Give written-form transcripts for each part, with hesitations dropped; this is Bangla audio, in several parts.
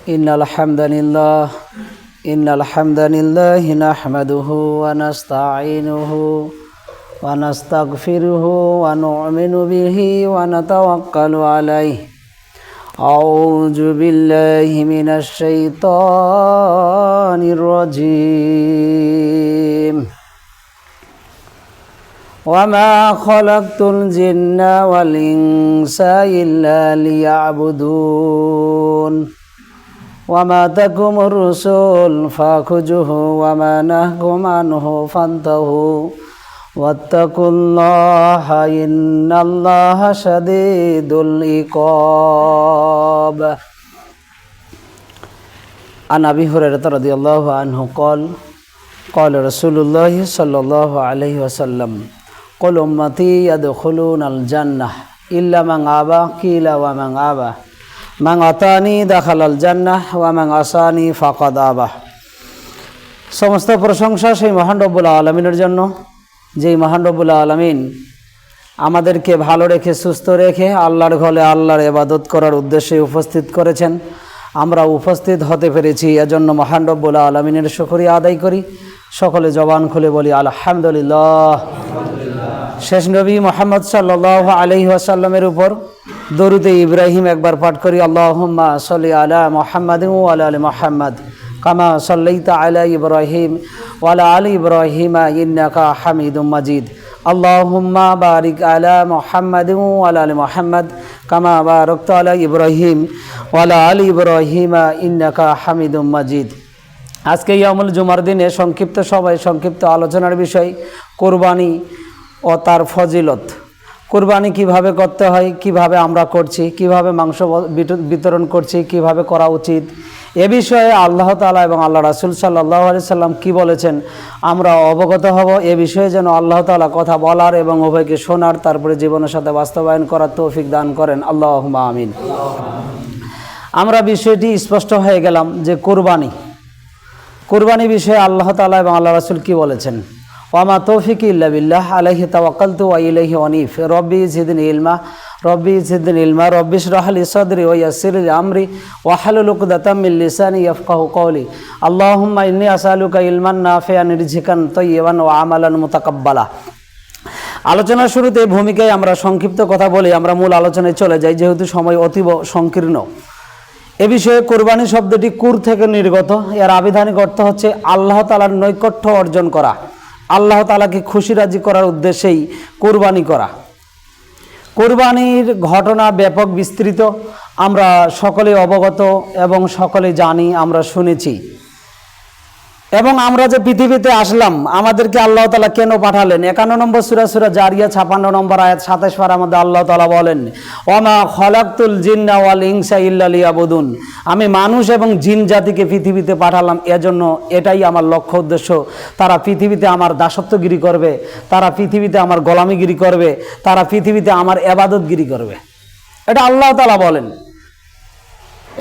ইন্নাল হামদালিল্লাহ নাহমাদুহু ওয়া নাস্তাঈনুহু ওয়া নাস্তাগফিরুহু ওয়া নু'মিনু বিহি ওয়া নাতাওয়াক্কালু আলাইহি। আউযু বিল্লাহি মিনাশ শাইতানির রাজীম। ওয়া মা খালাকতুল জিন্না ওয়াল ইনসা ইল্লা লিয়া'বুদুন। وما تكم الرسل فخذوه وما نهكم عنه فانتهوا واتقوا الله إن الله شديد العقاب. عن أبي هريرة رضي الله عنه قال رسول الله صلى الله عليه وسلم قل أمتي يدخلون الجنة إلا من أبى قيل ومن أبى মান আতানি দাখালাল জান্নাহ ওয়া মান আসানি ফাকাদ আবা। সমস্ত প্রশংসা সেই মহান রব্বুল আলামিনের জন্য, যেই মহান রব্বুল আলামিন আমাদেরকে ভালো রেখে সুস্থ রেখে আল্লাহর ঘরে আল্লাহর ইবাদত করার উদ্দেশ্যে উপস্থিত করেছেন। আমরা উপস্থিত হতে পেরেছি, এজন্য মহান রব্বুল আলামিনের শুকরিয়া আদায় করি। সকলে জবান খুলে বলি আলহামদুলিল্লাহ। শেষ নবী মুহাম্মদ সাল্লাল্লাহু আলাইহি ওয়াসাল্লামের উপর দরুদে ইব্রাহিম একবার পাঠ করি। আল্লাহুম্মা সাল্লি আলা মুহাম্মাদিন ওয়া আলা আলি মুহাম্মাদ কামা সাল্লাইতা আলা ইব্রাহিম ওয়া আলা আলি ইব্রাহিম ইন্নাকা হামিদুম মাজিদ। আল্লাহুম্মা বারিক আলা মুহাম্মাদিন ওয়া আলা আলি মুহাম্মাদ কামা বারাকতা আলা ইব্রাহিম ওয়া আলা আলি ইব্রাহিম ইন্নাকা হামিদুম মাজিদ। আজকে ইয়ামুল জুমার দিনে সংক্ষিপ্ত আলোচনার বিষয় কুরবানি ও তার ফজিলত। কুরবানি কিভাবে করতে হয়, কিভাবে আমরা করছি, কিভাবে মাংস বিতরণ করছি, কিভাবে করা উচিত, এ বিষয়ে আল্লাহ তাআলা এবং আল্লাহ রাসূল সাল্লাল্লাহু আলাইহি সাল্লাম কি বলেছেন আমরা অবগত হব। এ বিষয়ে যেন আল্লাহ তাআলা কথা বলার এবং উভয়কে শোনার, তারপরে জীবনের সাথে বাস্তবায়ন করার তৌফিক দান করেন। আল্লাহুম্মা আমিন। আমরা বিষয়টি স্পষ্ট হয়ে গেলাম যে কুরবানি বিষয়ে আল্লাহ তাআলা এবং আল্লাহ রাসূল কি বলেছেন। ওয়ামা তৌফিকি ইল্লা বিল্লাহ আলাইহি তাওয়াক্কালতু ওয়া ইলাইহি আনীব। রব্বি জিদনি ইলমা রব্বি ইশরাহ লি সাদরি ওয়া ইয়াসসির লি আমরি ওয়াহলুল উকদাতাম মিন লিসানি ইয়াফকাহু কওলি। আল্লাহুম্মা ইন্নী আসআলুকা ইলমান নাফিআন রিজকান তাইয়্যিবান ওয়া আমালান মুতাকাব্বালা। আলোচনার শুরুতে ভূমিকায় আমরা সংক্ষিপ্ত কথা বলি, আমরা মূল আলোচনায় চলে যাই, যেহেতু সময় অতীব সংকীর্ণ। এ বিষয়ে কুরবানি শব্দটি কুর থেকে নির্গত। এর আবিধানিক অর্থ হচ্ছে আল্লাহ তাআলার নৈকট্য অর্জন করা, আল্লাহ তাআলাকে খুশি রাজি করার উদ্দেশ্যেই কুরবানি করা। কুরবানির ঘটনা ব্যাপক বিস্তৃত, আমরা সকলে অবগত এবং সকলে জানি, আমরা শুনেছি। এবং আমরা যে পৃথিবীতে আসলাম, আমাদেরকে আল্লাহ তাআলা কেন পাঠালেন? 51 নম্বর সূরা জারিয়া 56 নম্বর আয়াত 27 পারার মধ্যে আল্লাহ তাআলা বলেন, ওয়ামা খালাকতুল জিন্না ওয়াল ইনসা ইল্লা লিয়াবুদুন। আমি মানুষ এবং জিন জাতিকে পৃথিবীতে পাঠালাম এজন্য, এটাই আমার লক্ষ্য উদ্দেশ্য। তারা পৃথিবীতে আমার দাসত্বগিরি করবে, তারা পৃথিবীতে আমার গোলামিগিরি করবে, তারা পৃথিবীতে আমার ইবাদতগিরি করবে। এটা আল্লাহ তাআলা বলেন।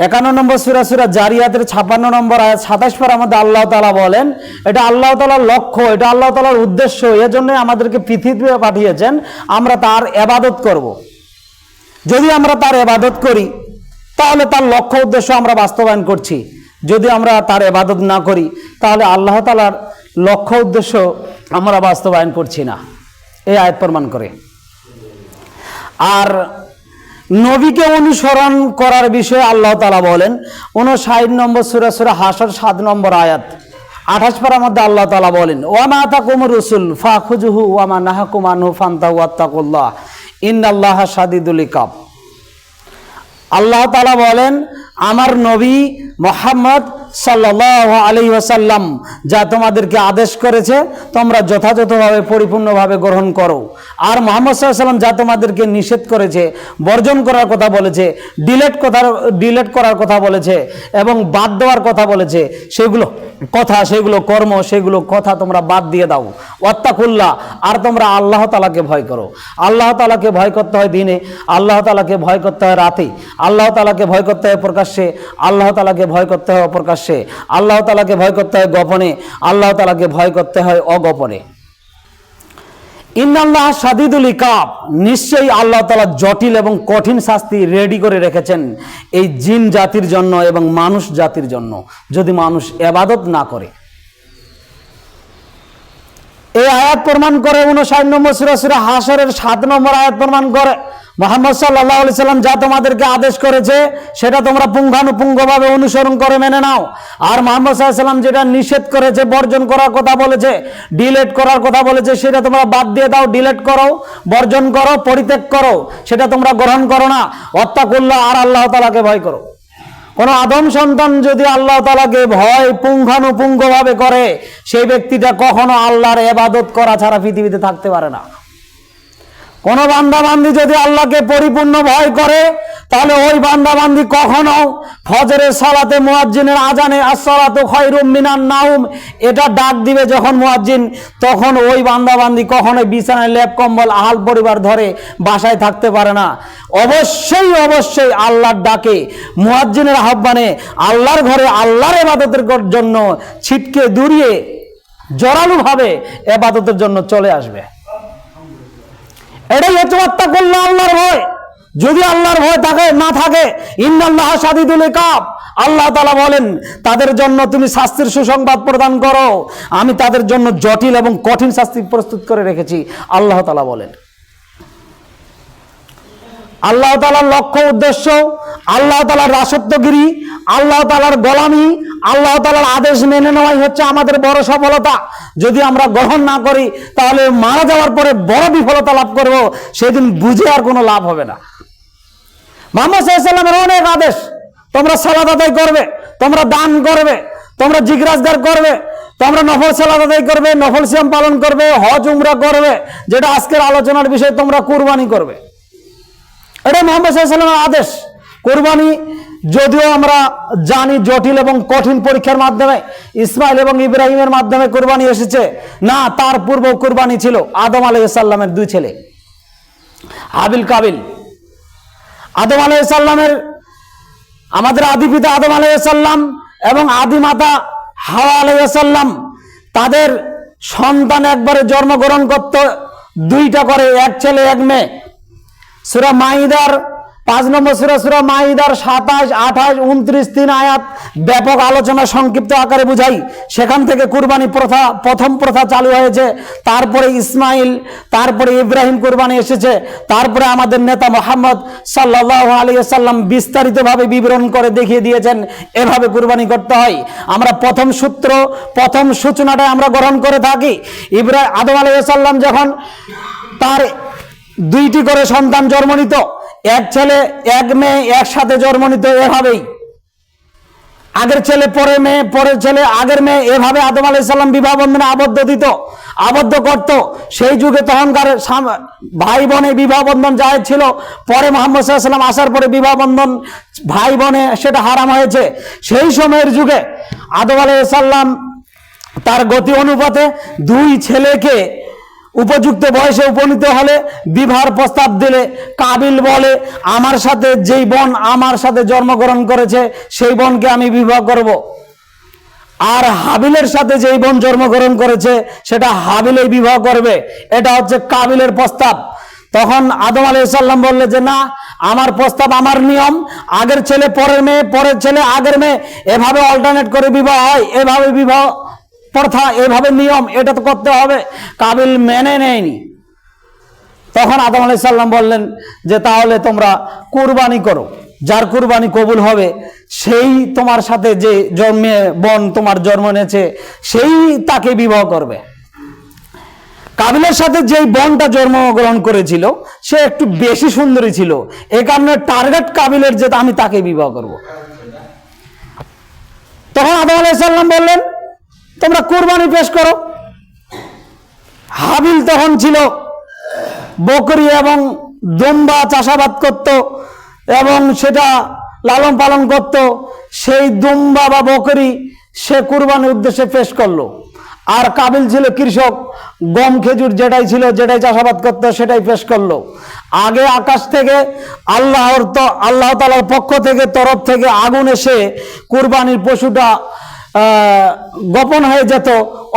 51 নম্বর সূরা জারিয়াতের 56 নম্বর আয়াত 27 পারার মধ্যে আল্লাহ তাআলা বলেন, এটা আল্লাহ তাআলার লক্ষ্য, এটা আল্লাহ তাআলার উদ্দেশ্য। এজন্যই আমাদেরকে পৃথিবীতে পাঠিয়েছেন, আমরা তার ইবাদত করব। যদি আমরা তার ইবাদত করি তাহলে তার লক্ষ্য উদ্দেশ্য আমরা বাস্তবায়ন করছি। যদি আমরা তার ইবাদত না করি তাহলে আল্লাহ তাআলার লক্ষ্য উদ্দেশ্য আমরা বাস্তবায়ন করছি না। এই আয়াত প্রমাণ করে। আর নবীকে অনুসরণ করার বিষয়ে আল্লাহ তাআলা বলেন 59 নম্বর সূরা হাশর 7 নম্বর আয়াত 28 পারার মধ্যে আল্লাহ তাআলা বলেন, ওয়া মা আতাকুমুর রাসূল ফাখুযুহু ওয়া মা নাহাকুম আনহু ফান্তাহু ওয়াত্তাকুল্লাহ ইন্নাল্লাহা শাদীদুল ইকাব। আল্লাহ তাআলা বলেন, আমার নবী মুহাম্মদ সাল্লাল্লাহু আলাইহি ওয়াসাল্লাম যা তোমাদেরকে আদেশ করেছে তোমরা যথাযথভাবে পরিপূর্ণভাবে গ্রহণ করো। আর মুহাম্মদ সাল্লাল্লাহু আলাইহি ওয়াসাল্লাম যা তোমাদেরকে নিষেধ করেছে, বর্জন করার কথা বলেছে, ডিলেট করার কথা বলেছে এবং বাদ দেওয়ার কথা বলেছে, সেগুলো কর্ম, সেগুলো কথা তোমরা বাদ দিয়ে দাও। ওয়াত্তাকুল্লাহ, আর তোমরা আল্লাহ তাআলাকে ভয় করো। আল্লাহ তাআলাকে ভয় করতে হয় দিনে, আল্লাহ তাআলাকে ভয় করতে হয় রাতে, আল্লাহ তাআলাকে ভয় করতে হয় প্রকাশ্যে, আল্লাহ তাআলাকে ভয় করতে হয় অপ্রকাশ্যে, আল্লাহ তাআলাকে ভয় করতে হয় গোপনে, আল্লাহ তাআলাকে ভয় করতে হয় অগোপনে। ইন্নাল্লাহ শাদীদুল ইকাব, নিশ্চয়ই আল্লাহ তাআলা জটিল এবং কঠিন শাস্তি রেডি করে রেখেছেন এই জিন জাতির জন্য এবং মানুষ জাতির জন্য, যদি মানুষ ইবাদত না করে। এই আয়াত প্রমাণ করে 59 নম্বর সূরা হাশরের 7 নম্বর আয়াত প্রমাণ করে মুহাম্মদ সাল্লাল্লাহু আলাইহি সাল্লাম যা তোমাদেরকে আদেশ করেছে সেটা তোমরা পুঙ্খানুপুঙ্খভাবে অনুসরণ করে মেনে নাও, আর মুহাম্মদ সাল্লাল্লাহু আলাইহি সাল্লাম যেটা নিষেধ করেছে, বর্জন করার কথা বলেছে, ডিলিট করার কথা বলেছে, সেটা তোমরা বাদ দিয়ে দাও, ডিলিট করো, বর্জন করো, পরিত্যাগ করো, সেটা তোমরা গ্রহণ করো না। ওয়াত্তাকুল্লাহ, আর আল্লাহ তাআলাকে ভয় করো। কোন আদম সন্তান যদি আল্লাহ তাআলাকে ভয় পুঙ্খানুপুঙ্খভাবে করে, সেই ব্যক্তিটা কখনো আল্লাহর ইবাদত করা ছাড়া পৃথিবীতে থাকতে পারে না। কোন বান্দাবান্দি যদি আল্লাহকে পরিপূর্ণ ভয় করে, তাহলে ওই বান্দাবান্দি কখনো ফজরের সালাতে মুয়াজ্জিনের আজানে আসসালাতু খায়রুম মিনান নাউম এটা ডাক দিবে যখন মুয়াজ্জিন, তখন ওই বান্দাবান্দি কখনোই বিছানায় লেপ কম্বল আহাল পরিবার ধরে বাসায় থাকতে পারে না। অবশ্যই অবশ্যই আল্লাহর ডাকে, মুয়াজ্জিনের আহ্বানে আল্লাহর ঘরে আল্লাহর ইবাদতের জন্য ছিটকে দূরিয়ে জোরালোভাবে ইবাদতের জন্য চলে আসবে। এটাই হচ্ছে ওয়াত্তাকুল্লাহ, আল্লাহর ভয়। যদি আল্লাহর ভয় থাকে না থাকে, ইন্নাল্লাহ শাদীদুল ইকাব, আল্লাহ তাআলা বলেন তাদের জন্য তুমি শাস্তির সুসংবাদ প্রদান করো, আমি তাদের জন্য জটিল এবং কঠিন শাস্তি প্রস্তুত করে রেখেছি, আল্লাহ তাআলা বলেন। আল্লাহ তাআলার লক্ষ্য উদ্দেশ্য, আল্লাহ তাআলার রাসত্বগিরি, আল্লাহ তাআলার গোলামি, আল্লাহ তাআলার আদেশ মেনে নেওয়াই হচ্ছে আমাদের বড় সফলতা। যদি আমরা গ্রহণ না করি, তাহলে মারা যাওয়ার পরে বড় বিফলতা লাভ করব, সেদিন বুঝে আর কোনো লাভ হবে না। মুহাম্মদ সাল্লাল্লাহু আলাইহি ওয়াসাল্লামের অনেক আদেশ, তোমরা সালাত আদায় করবে, তোমরা দান করবে, তোমরা জিজ্ঞাসা করবে, তোমরা নফল সালাত আদায় করবে, নফল সিয়াম পালন করবে, হজ উমরা করবে, যেটা আজকের আলোচনার বিষয়, তোমরা কুরবানি করবে। এটা মুহাম্মদ সাল্লাল্লাহু আলাইহি ওয়াসাল্লামের আদেশ। কুরবানি যদিও আমরা জানি জটিল এবং কঠিন পরীক্ষার মাধ্যমে, ইসমাইল এবং ইব্রাহিমের মাধ্যমে কুরবানি এসেছে, না, তার পূর্ব কুরবানি ছিল আদম আলাইহিস সালামের দুই ছেলে হাবিল কাবিল। আদম আলাইহিস সালামের, আমাদের আদি পিতা আদম আলাইহিস সালাম এবং আদি মাতা হাওয়া আলাইহিস সালাম, তাদের সন্তান একবারে জন্মগ্রহণ করত দুইটা করে, এক ছেলে এক মেয়ে। সূরা মাইদার 5 নম্বর সূরা মাইদার 27, 28, 29, 3 আয়াত ব্যাপক আলোচনা সংক্ষিপ্ত আকারে বুঝাই। সেখান থেকে কুরবানি প্রথা, প্রথম প্রথা চালু হয়েছে, তারপরে ইসমাইল, তারপরে ইব্রাহিম কুরবানি এসেছে, তারপরে আমাদের নেতা মুহাম্মদ সাল্লাল্লাহু আলাইহি ওয়াসাল্লাম বিস্তারিতভাবে বিবরণ করে দেখিয়ে দিয়েছেন এভাবে কুরবানি করতে হয়। আমরা প্রথম সূত্র, প্রথম সূচনাটা আমরা গ্রহণ করে থাকি। আদম আলাইহিস সালাম যখন তার দুইটি করে সন্তান জন্ম নিত, এক ছেলে এক মেয়ে একসাথে জন্ম নিত, এভাবেই আগের ছেলে পরে মেয়ে, পরের ছেলে আগের মেয়ে, এভাবে আদম আলাইহিস সালাম বিবাহ বন্ধনে আবদ্ধ করত। সেই যুগে তখনকার ভাই বোনে বিবাহ বন্ধন জায়েজ ছিল। পরে মুহাম্মদ সাল্লাল্লাহু আলাইহি ওয়াসাল্লাম আসার পরে বিবাহ বন্ধন ভাই বোনে সেটা হারাম হয়েছে। সেই সময়ের যুগে আদম আলাইহিস সালাম তার গতি অনুপাতে দুই ছেলেকে উপযুক্ত বয়সে উপনীত হলে বিবাহের প্রস্তাব দিলে, কাবিল বলে আমার সাথে যেই বোন আমার সাথে জন্মগ্রহণ করেছে সেই বোনকে আমি বিবাহ করব, আর হাবিলের সাথে যেই বোন জন্মগ্রহণ করেছে সেটা হাবিলেই বিবাহ করবে। এটা হচ্ছে কাবিলের প্রস্তাব। তখন আদম আলাইহিস সালাম বললে যে না, আমার প্রস্তাব, আমার নিয়ম, আগের ছেলে পরের মেয়ে, পরের ছেলে আগের মেয়ে, এভাবে অল্টারনেট করে বিবাহ হয়, এভাবে বিবাহ প্রথা, এভাবে নিয়ম, এটা তো করতে হবে। কাবিল মেনে নেয়নি। তখন আদম আলাইহিস সালাম বললেন যে তাহলে তোমরা কুরবানি করো, যার কুরবানি কবুল হবে সেই তোমার সাথে যে জন্মে বোন তোমার জন্ম নিয়েছে সেই তাকে বিবাহ করবে। কাবিলের সাথে যেই বোনটা জন্মগ্রহণ করেছিল সে একটু বেশি সুন্দরী ছিল, এ কারণে টার্গেট কাবিলের যে আমি তাকে বিবাহ করব। তখন আদম আলাইহিস সালাম বললেন তোমরা কুরবানি পেশ করো। হাবিল তখন ছিল বকরি এবং দুম্বা চাষাবাদ করত এবং সেটা লালন পালন করত। সেই দুম্বা বা বকরি সে কুরবানির উদ্দেশ্যে পেশ করলো। আর কাবিল ছিল কৃষক, গম খেজুর যেটাই ছিল, যেটাই চাষাবাদ করতো সেটাই পেশ করলো। আগে আকাশ থেকে আল্লাহ তাআলার পক্ষ থেকে, তরফ থেকে আগুন এসে কুরবানির পশুটা গোপন হয়ে যেত,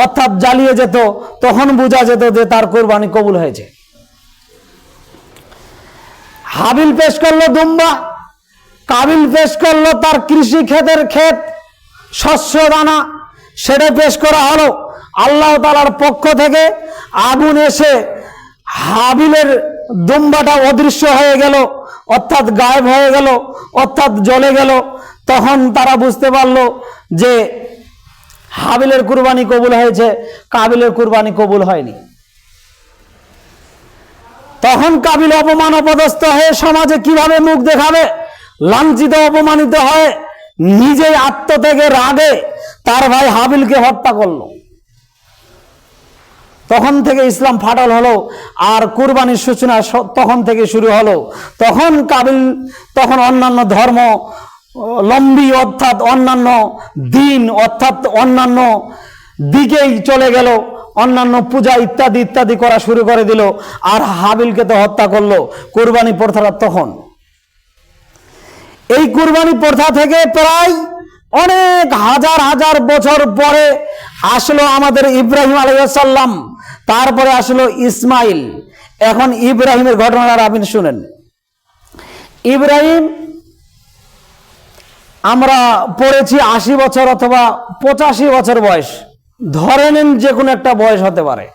অর্থাৎ জ্বালিয়ে যেত, তখন বোঝা যেত যে তার কোরবানি কবুল হয়েছে। হাবিল পেশ করলো দুম্বা, কাবিল পেশ করলো তার কৃষি ক্ষেতের ক্ষেত, শস্য দানা, সেটা পেশ করা হলো। আল্লাহ তাআলার পক্ষ থেকে আগুন এসে হাবিলের দুম্বাটা অদৃশ্য হয়ে গেল, অর্থাৎ গায়েব হয়ে গেল, অর্থাৎ জ্বলে গেল। তখন তারা বুঝতে পারল যে হাবিলের কুরবানি কবুল হয়েছে, কাবিলের কুরবানি কবুল হয়নি। তখন কাবিল অপমান অপদস্থ হয়ে সমাজে কিভাবে মুখ দেখাবে, লাঞ্ছিত অপমানিত হয়ে নিজেই আত্মত্যাগের রাগে তার ভাই হাবিলকে হত্যা করলো। তখন থেকে ইসলাম ফাটল হলো, আর কুরবানির সূচনা তখন থেকে শুরু হলো। তখন কাবিল তখন অন্যান্য ধর্ম লম্বী, অর্থাৎ অন্যান্য দিন, অর্থাৎ অন্যান্য দিকেই চলে গেল, অন্যান্য পূজা ইত্যাদি ইত্যাদি করা শুরু করে দিল, আর হাবিলকে তো হত্যা করলো। কুরবানি প্রথাটা তখন, এই কুরবানি প্রথা থেকে প্রায় অনেক হাজার হাজার বছর পরে আসলো আমাদের ইব্রাহিম আলাইহিস সালাম, তারপরে আসলো ইসমাইল। এখন ইব্রাহিমের ঘটনাটা আপনি শুনেন। ইব্রাহিম আমরা পড়েছি 80 বছর অথবা 85 বছর বয়স, ধরে নেন যে কোনো একটা বয়স হতে পারে,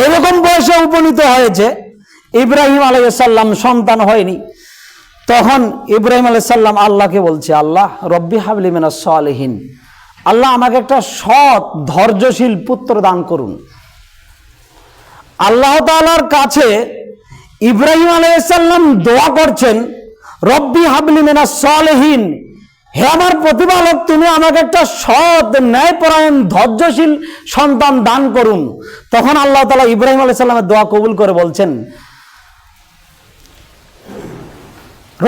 এরকম বয়সে উপনীত হয়েছে। ইব্রাহিম আলাইহিস সালাম সন্তান হয়নি। তখন ইব্রাহিম আলাইহিস সালাম আল্লাহকে বলছে, আল্লাহ রব্বি হাবলি মিনাস সালিহিন, আল্লাহ আমাকে একটা সৎ ধৈর্যশীল পুত্র দান করুন। আল্লাহ তাআলার কাছে ইব্রাহিম আলাইহিস সালাম দোয়া করছেন, রব্বি হাবলি মিনাস সালিহিন, হে আমার প্রতিপালক, তুমি আমাকে একটা সৎ ন্যায়পরায়ণ ধৈর্যশীল সন্তান দান করুন। তখন আল্লাহ তাআলা ইব্রাহিম আলাইহিস সালামের দোয়া কবুল করে বলছেন,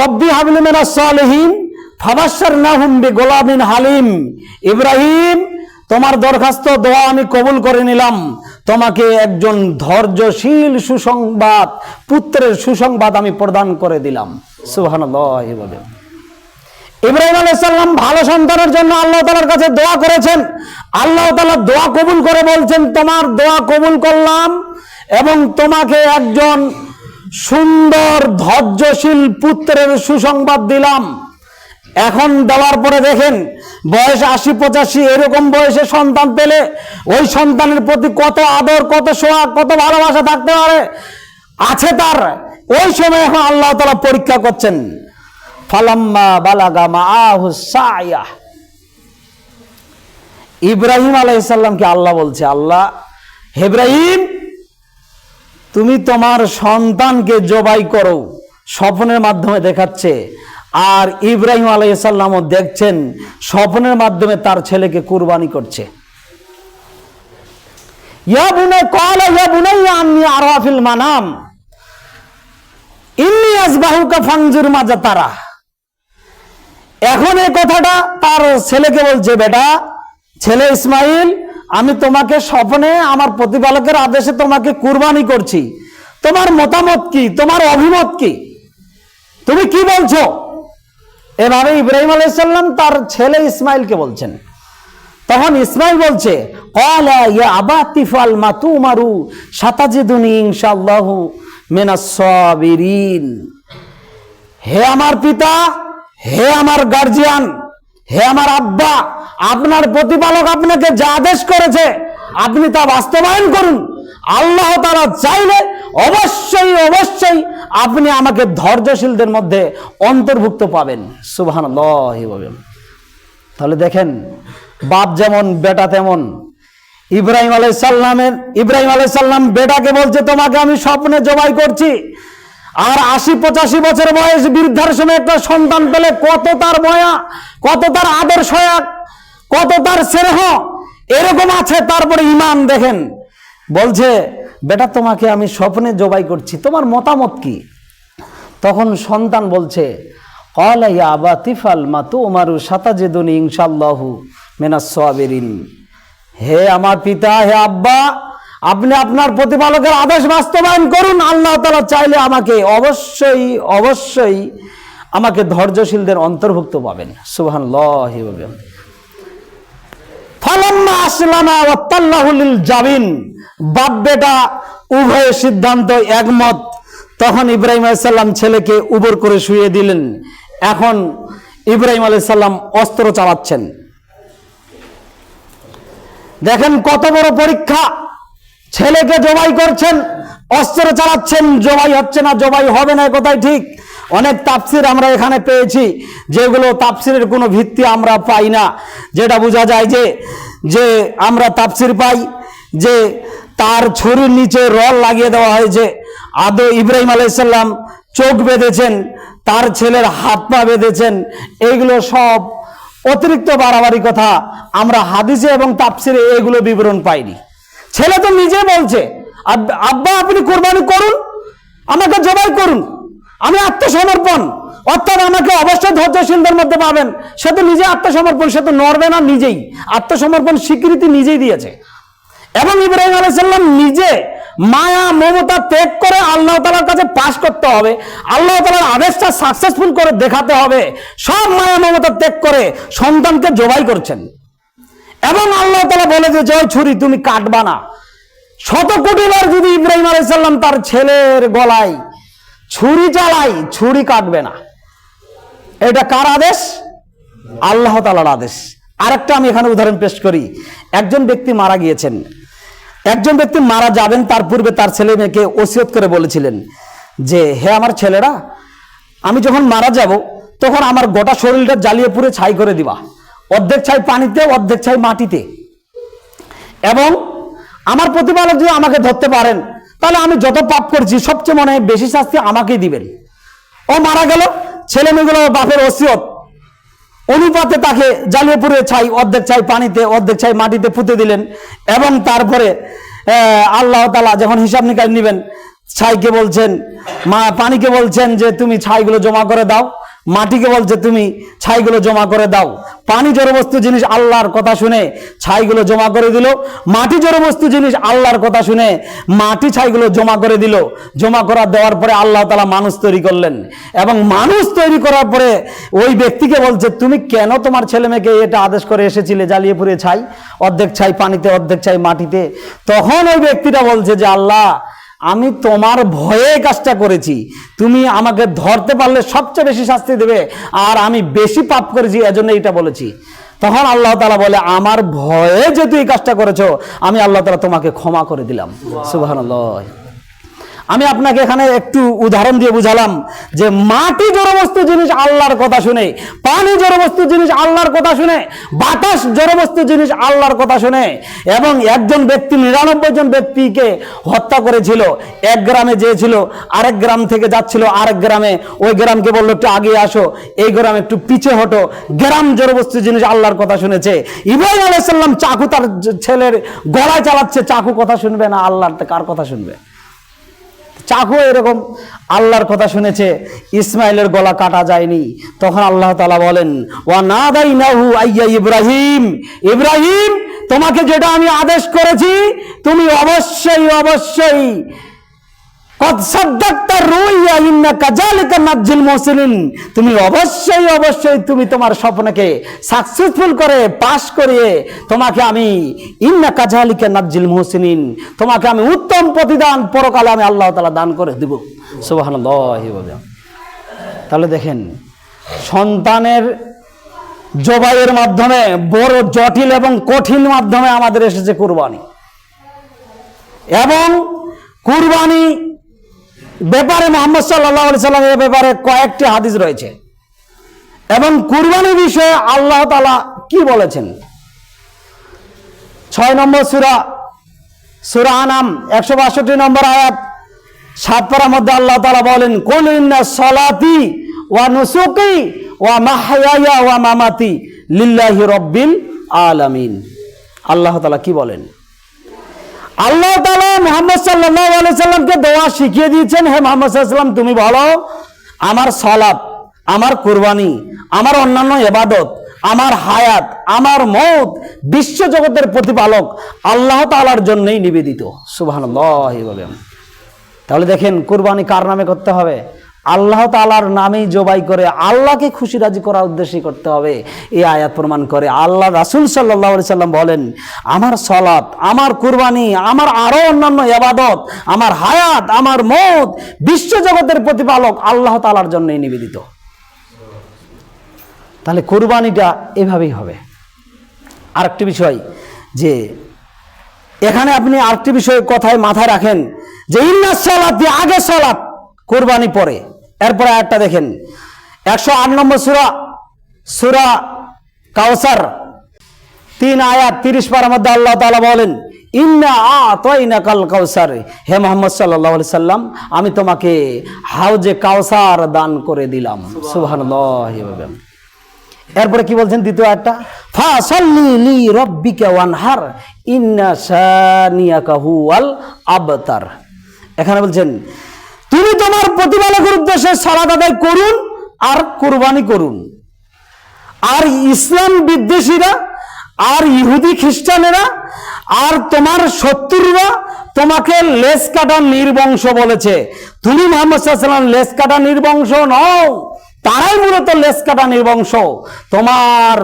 রব্বি হাবলি মিনাস সালিহিন ফাবাশশারনাহুম বিগুলামিন হালিম। ইব্রাহিম, তোমার দরখাস্ত দোয়া আমি কবুল করে নিলাম, তোমাকে একজন ধৈর্যশীল সুসংবাদ, পুত্রের সুসংবাদ আমি প্রদান করে দিলাম। সুবহানাল্লাহ। বলে ইব্রাহিম আলাইহিস সালাম ভালো সন্তানের জন্য আল্লাহ তাআলার কাছে দোয়া করেছেন। আল্লাহ তাআলা দোয়া কবুল করে বলছেন, তোমার দোয়া কবুল করলাম এবং তোমাকে একজন সুন্দর ধৈর্যশীল পুত্রের সুসংবাদ দিলাম। এখন দেওয়ার পরে দেখেন, বয়স 80-85 এরকম বয়সে সন্তান পেলে ওই সন্তানের প্রতি কত আদর, কত সোহাগ, কত ভালোবাসা থাকতে পারে, আছে তার। ওই সময় এখন আল্লাহ তাআলা পরীক্ষা করছেন। ফালাম্মা বালাগা মাআহু সায়া, ইব্রাহিম আলাইহিস সালামকে আল্লাহ বলছে, আল্লাহ হে ইব্রাহিম, তুমি তোমার সন্তানকে জবাই করো, স্বপ্নের মাধ্যমে দেখাচ্ছে। আর ইব্রাহিম আলাইহিস সালামও দেখছেন স্বপ্নের মাধ্যমে তার ছেলেকে কুরবানি করছে। ইয়া বুনাই ক্বালা ইয়া বুনাইয়া আন্নী আরা ফিল মানাম ইন্নী আযবাহুকা ফানজুর মাযা তারা। এখন এই কথাটা তার ছেলেকে বলছে, বেটা, ছেলে ইসমাইল, আমি তোমাকে স্বপ্নে আমার প্রতিপালকের আদেশে তোমাকে কুরবানি করছি, তোমার মতামত কি, তোমার অভিমত কি, তুমি কি বলছো? এভাবে ইব্রাহিম আলাইহিস সালাম তার ছেলে ইসমাইলকে বলছেন। তখন ইসমাইল বলছে, ক্বালা ইয়া আবাতি ফাল মা তুমারু সাতাজিদুনি ইনশাআল্লাহু মিনাস সাবিরিন। হে আমার পিতা, হে আমার গার্জিয়ান, হে আমার আব্বা, আপনার প্রতিপালক আপনাকে যা আদেশ করেছে আপনি তা বাস্তবায়ন করুন। আল্লাহ তাআলা চাইলে অবশ্যই অবশ্যই আপনি আমাকে ধৈর্যশীলদের মধ্যে অন্তর্ভুক্ত পাবেন। সুবহানাল্লাহ। তাহলে দেখেন, বাপ যেমন বেটা তেমন। ইব্রাহিম আলাইহিস সালাম বেটাকে বলছে, তোমাকে আমি স্বপ্নে জবাই করছি। আর 80-85 বছর বয়স, বৃদ্ধার সময় একটা সন্তান পেলে কত তার মায়া, কত তার আদর সহাগ, কত তার স্নেহ এরকম আছে। তারপরে ইমান দেখেন, বলছে, বেটা তোমাকে আমি স্বপ্নে জবাই করছি, তোমার মতামত কি? তখন সন্তান বলছে, ক্বালা ইয়া আবাতি ফাল মা তুমারু সাতাজিদুনি ইনশাআল্লাহু মিনাস সাবিরিন। হে আমার পিতা, হে আব্বা, আপনি আপনার প্রতিপালকের আদেশ বাস্তবায়ন করুন। আল্লাহ তাআলা চাইলে আমাকে অবশ্যই অবশ্যই আমাকে ধৈর্যশীলদের অন্তর্ভুক্ত পাবেন। সুবহানাল্লাহ। ফালাম্মা আসলামা ওয়া তাল্লাহু লিল জাবিন, বাপ বেটা উভয় সিদ্ধান্ত একমত। তখন ইব্রাহিম আলাইহিস সালাম ছেলেকে উপর করে শুইয়ে দিলেন। এখন ইব্রাহিম আলাইহিস সালাম অস্ত্র চালাচ্ছেন। দেখেন কত বড় পরীক্ষা, ছেলেকে জবাই করছেন, অস্ত্র চালাচ্ছেন, জবাই হচ্ছে না, জবাই হবে না, কথাই ঠিক। অনেক তাফসির আমরা এখানে পেয়েছি, যেগুলো তাফসিরের কোনো ভিত্তি আমরা পাই না। যেটা বোঝা যায় যে আমরা তাফসির পাই যে তার ছুরির নিচে রড লাগিয়ে দেওয়া হয়েছে। আদৌ ইব্রাহিম আলাইহিস সালাম চোখ বেঁধেছেন, তার ছেলের হাত পা বেঁধেছেন। এইগুলো সব অতিরিক্ত বাড়াবাড়ি কথা, আমরা হাদিসে এবং তাফসিরে এগুলো বিবরণ পাইনি। ছেলে তো নিজে বলছে, আব্বা আপনি কোরবানি করুন, আমাকে জবাই করুন, আমি আত্মসমর্পণ, অর্থাৎ আমাকে অবশ্যই ধৈর্যশীলদের মধ্যে পাবেন। সে তো নিজে আত্মসমর্পণ, সে তো নড়বে না, নিজেই আত্মসমর্পণ স্বীকৃতি নিজেই দিয়েছে। এবং ইব্রাহিম আলাইহিস সালাম নিজে মায়া মমতা ত্যাগ করে আল্লাহ তাআলার কাছে পাশ করতে হবে, আল্লাহ তাআলার আদেশটা সাকসেসফুল করে দেখাতে হবে, সব মায়া মমতা ত্যাগ করে সন্তানকে জবাই করছেন। এবং আল্লাহ তাআলা বলে যে ওই ছুরি তুমি কাটবা না। 100 কোটি বার যদি ইব্রাহিম আলাইহিস সালাম তার ছেলের গলায় ছুরি চালাই, ছুরি কাটবে না। এটা কার আদেশ? আল্লাহ তাআলার আদেশ। আরেকটা আমি এখানে উদাহরণ পেশ করি। একজন ব্যক্তি মারা গিয়েছেন, একজন ব্যক্তি মারা যাবেন, তার পূর্বে তার ছেলে মেয়েকে ওসিয়ত করে বলেছিলেন যে হে আমার ছেলেরা, আমি যখন মারা যাব তখন আমার গোটা শরীরটা জ্বালিয়ে পুড়ে ছাই করে দিবা, অর্ধেক ছাই পানিতে, অর্ধেক ছাই মাটিতে। এবং আমার প্রতিপালক যদি আমাকে ধরতে পারেন তাহলে আমি যত পাপ করছি সবচেয়ে মনে হয় বেশি শাস্তি আমাকেই দিবেন। ও মারা গেল, ছেলে মেয়েগুলো বাপের ওসিয়ত অনুপাতে তাকে জ্বালিয়ে পুড়ে ছাই, অর্ধেক ছাই পানিতে, অর্ধেক ছাই মাটিতে পুঁতে দিলেন। এবং তারপরে আল্লাহ তাআলা যখন হিসাব নিকাশ নেবেন, ছাইকে বলছেন, পানিকে বলছেন যে তুমি ছাইগুলো জমা করে দাও, মাটিকে বলছে তুমি ছাইগুলো জমা করে দাও। পানি জড়বস্তু জিনিস আল্লাহর কথা শুনে ছাইগুলো জমা করে দিল, মাটি জড়বস্তু জিনিস আল্লাহর কথা শুনে মাটি ছাইগুলো জমা করে দিল। জমা করা দেওয়ার পরে আল্লাহ তাআলা মানুষ তৈরি করলেন, এবং মানুষ তৈরি করার পরে ওই ব্যক্তিকে বলছে তুমি কেন তোমার ছেলে মেয়েকে এটা আদেশ করে এসেছিলে জ্বালিয়ে পুড়ে ছাই, অর্ধেক ছাই পানিতে, অর্ধেক ছাই মাটিতে। তখন ওই ব্যক্তিটা বলছে যে আল্লাহ, আমি তোমার ভয়ে কাজটা করেছি, তুমি আমাকে ধরতে পারলে সবচেয়ে বেশি শাস্তি দেবে, আর আমি বেশি পাপ করেছি এজন্য এটা বলেছি। তখন আল্লাহ তাআলা বলে আমার ভয়ে যেহেতু এই কাজটা করেছো, আমি আল্লাহ তাআলা তোমাকে ক্ষমা করে দিলাম। সুবহানাল্লাহ। আমি আপনাকে এখানে একটু উদাহরণ দিয়ে বুঝালাম যে মাটি জড়বস্তু জিনিস আল্লাহর কথা শুনে, পানি জড়বস্তু জিনিস আল্লাহর কথা শুনে, বাতাস জড়বস্তু জিনিস আল্লাহর কথা শুনে। এবং একজন ব্যক্তি 99 জন ব্যক্তিকে হত্যা করেছিল। এক গ্রামে যেয়েছিল, আরেক গ্রাম থেকে যাচ্ছিল আরেক গ্রামে, ওই গ্রামকে বললো একটু আগে আসো, এই গ্রাম একটু পিছে হটো। গ্রাম জড়বস্তু জিনিস আল্লাহর কথা শুনেছে। ইব্রাহিম আলাইহিস সালাম চাকু তার ছেলের গলায় চালাচ্ছে, চাকু কথা শুনবে না আল্লাহর, কার কথা শুনবে? চাকু এরকম আল্লাহর কথা শুনেছে, ইসমাইলের গলা কাটা যায়নি। তখন আল্লাহ তাআলা বলেন ওয়া নাদাইনাহু আইয়া ইব্রাহিম, ইব্রাহিম তোমাকে যেটা আমি আদেশ করেছি তুমি অবশ্যই অবশ্যই কদ সাদ্দাকতা রুইয়া ইন্নাকা যালিকা নাজ্জিল মুহসিনিন, তুমি অবশ্যই অবশ্যই তুমি তোমার স্বপ্নকে সাকসেসফুল করে পাস করিয়ে তোমাকে আমি ইন্নাকা যালিকা নাজ্জিল মুহসিনিন, তোমাকে আমি উত্তম প্রতিদান পরকালে আমি আল্লাহ তাআলা দান করে দেব। সুবহানাল্লাহ। তাহলে দেখেন, সন্তানের জবাইয়ের মাধ্যমে বড় জটিল এবং কঠিন মাধ্যমে আমাদের এসেছে কুরবানি। এবং কুরবানি ব্যাপারে মুহাম্মদ সাল্লাল্লাহু আলাইহি সাল্লামের ব্যাপারে কয়েকটি হাদিস রয়েছে। এবং কুরবানি বিষয়ে আল্লাহ তাআলা কি বলেছেন? 6 নম্বর সূরা আনাম 162 নম্বর আয়াত 7 পারার মধ্যে আল্লাহ তাআলা বলেন কুল ইন্না সলাতি ওয়া নুসুকি ওয়া মাহইয়ায়া ওয়া মামাতি লিল্লাহি রাব্বিল আলামিন। আল্লাহ তাআলা কি বলেন? আল্লাহ তাআলা মুহাম্মদ সাল্লাল্লাহু আলাইহি সাল্লামকে দোয়া শিখিয়ে দিয়েছেন, হে মুহাম্মদ সাল্লাল্লাহু আলাইহি সাল্লাম তুমি বলো আমার সালাত, আমার কুরবানি, আমার অন্যান্য ইবাদত, আমার হায়াত, আমার মওত বিশ্ব জগতের প্রতিপালক আল্লাহ তাআলার জন্যই নিবেদিত। সুবহানাল্লাহ। তাহলে দেখেন কুরবানি কার নামে করতে হবে? আল্লাহ তাআলার নামেই জবাই করে আল্লাহকে খুশি রাজি করার উদ্দেশ্যে করতে হবে। এই আয়াত প্রমাণ করে। আল্লাহ রাসূল সাল্লাল্লাহু আলাইহি সাল্লাম বলেন, আমার সালাত, আমার কুরবানি, আমার আরো অন্যান্য ইবাদত, আমার হায়াত, আমার মওত বিশ্বজগতের প্রতিপালক আল্লাহ তাআলার জন্যই নিবেদিত। তাহলে কুরবানিটা এভাবেই হবে। আরেকটি বিষয়, যে এখানে আপনি আরেকটি বিষয় কথায় মাথায় রাখেন, যে ইন্নাস সালাতি আগে সালাত, কুরবানি পরে। এরপরে আয়াতটা দেখেন, 108 নম্বর সূরা কাউসার 3 আয়াত 30 পারার মধ্যে আল্লাহ তাআলা বলেন, ইন্না আতাইনাকাল কাউসার, হে মুহাম্মদ সাল্লাল্লাহু আলাইহি সাল্লাম, আমি তোমাকে হাউজে কাউসার দান করে দিলাম। সুবহানাল্লাহ। এরপরে কি বলছেন দ্বিতীয় আয়াতটা, ফাসাল্লি লি রাব্বিকা ওয়ানহার ইন্না শানিয়াকা হুয়াল আবতার। এখানে বলছেন তুমি তোমার প্রতিপালকের উদ্দেশ্যে সালাত আদায় করুন আর কুরবানি করুন। আর ইসলাম বিদ্বেষীরা আর ইহুদি খ্রিস্টানেরা আর তোমার শত্রুরা তোমাকে লেজ কাটা নির্বংশ বলেছে। তুমি মুহাম্মদ সাল্লাল্লাহু আলাইহি ওয়াসাল্লাম লেজ কাটা নির্বংশ নও, তারাই মূলত লেজ কাটা নির্বংশ। তোমার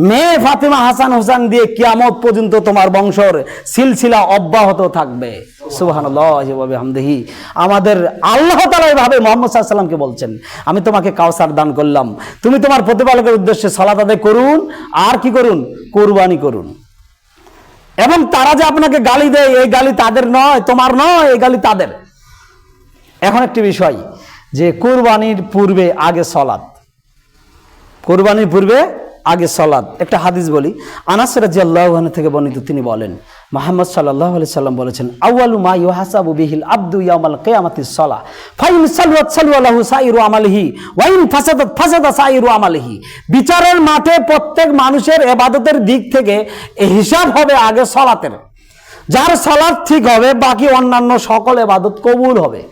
মেয়ে ফাতিমা হাসান হুসাইন দিয়ে কিয়ামত পর্যন্ত তোমার বংশর সিলসিলা অব্যাহত থাকবে। সুবহানাল্লাহি ওয়া বিহামদিহি। আমাদের আল্লাহ তাআলা এভাবে মুহাম্মদ সাল্লাল্লাহু আলাইহি ওয়াসাল্লামকে বলছেন, আমি তোমাকে কাউসার দান করলাম, তুমি তোমার প্রতিপালকের উদ্দেশ্যে সালাত আদায় করুন আর কি করুন, কুরবানি করুন। এবং তারা যে আপনাকে গালি দেয়, এই গালি তাদের নয়, তোমার নয়, এই গালি তাদের। এখন একটি বিষয়, যে কুরবানির পূর্বে আগে সালাত, কুরবানির পূর্বে আগে সালাত। একটা হাদিস বলি, আনাস রাদিয়াল্লাহু আনহু থেকে বর্ণিত, তিনি বলেন মুহাম্মদ সাল্লাল্লাহু আলাইহি সাল্লাম বলেছেন, আউয়ালু মা ইউহাসাবু বিহিল আবদু ইয়াউমাল কিয়ামাতিস সালাহ ফাইন সাল্লাত সাল্লাল্লাহু সাইরু আমালিহি ওয়া ইন ফাসাদাত ফাসাদা সাইরু আমালিহি। বিচারের মাঠে প্রত্যেক মানুষের ইবাদতের দিক থেকে হিসাব হবে আগে সালাতের। যার সালাত ঠিক হবে বাকি অন্যান্য সকল ইবাদত কবুল হবে।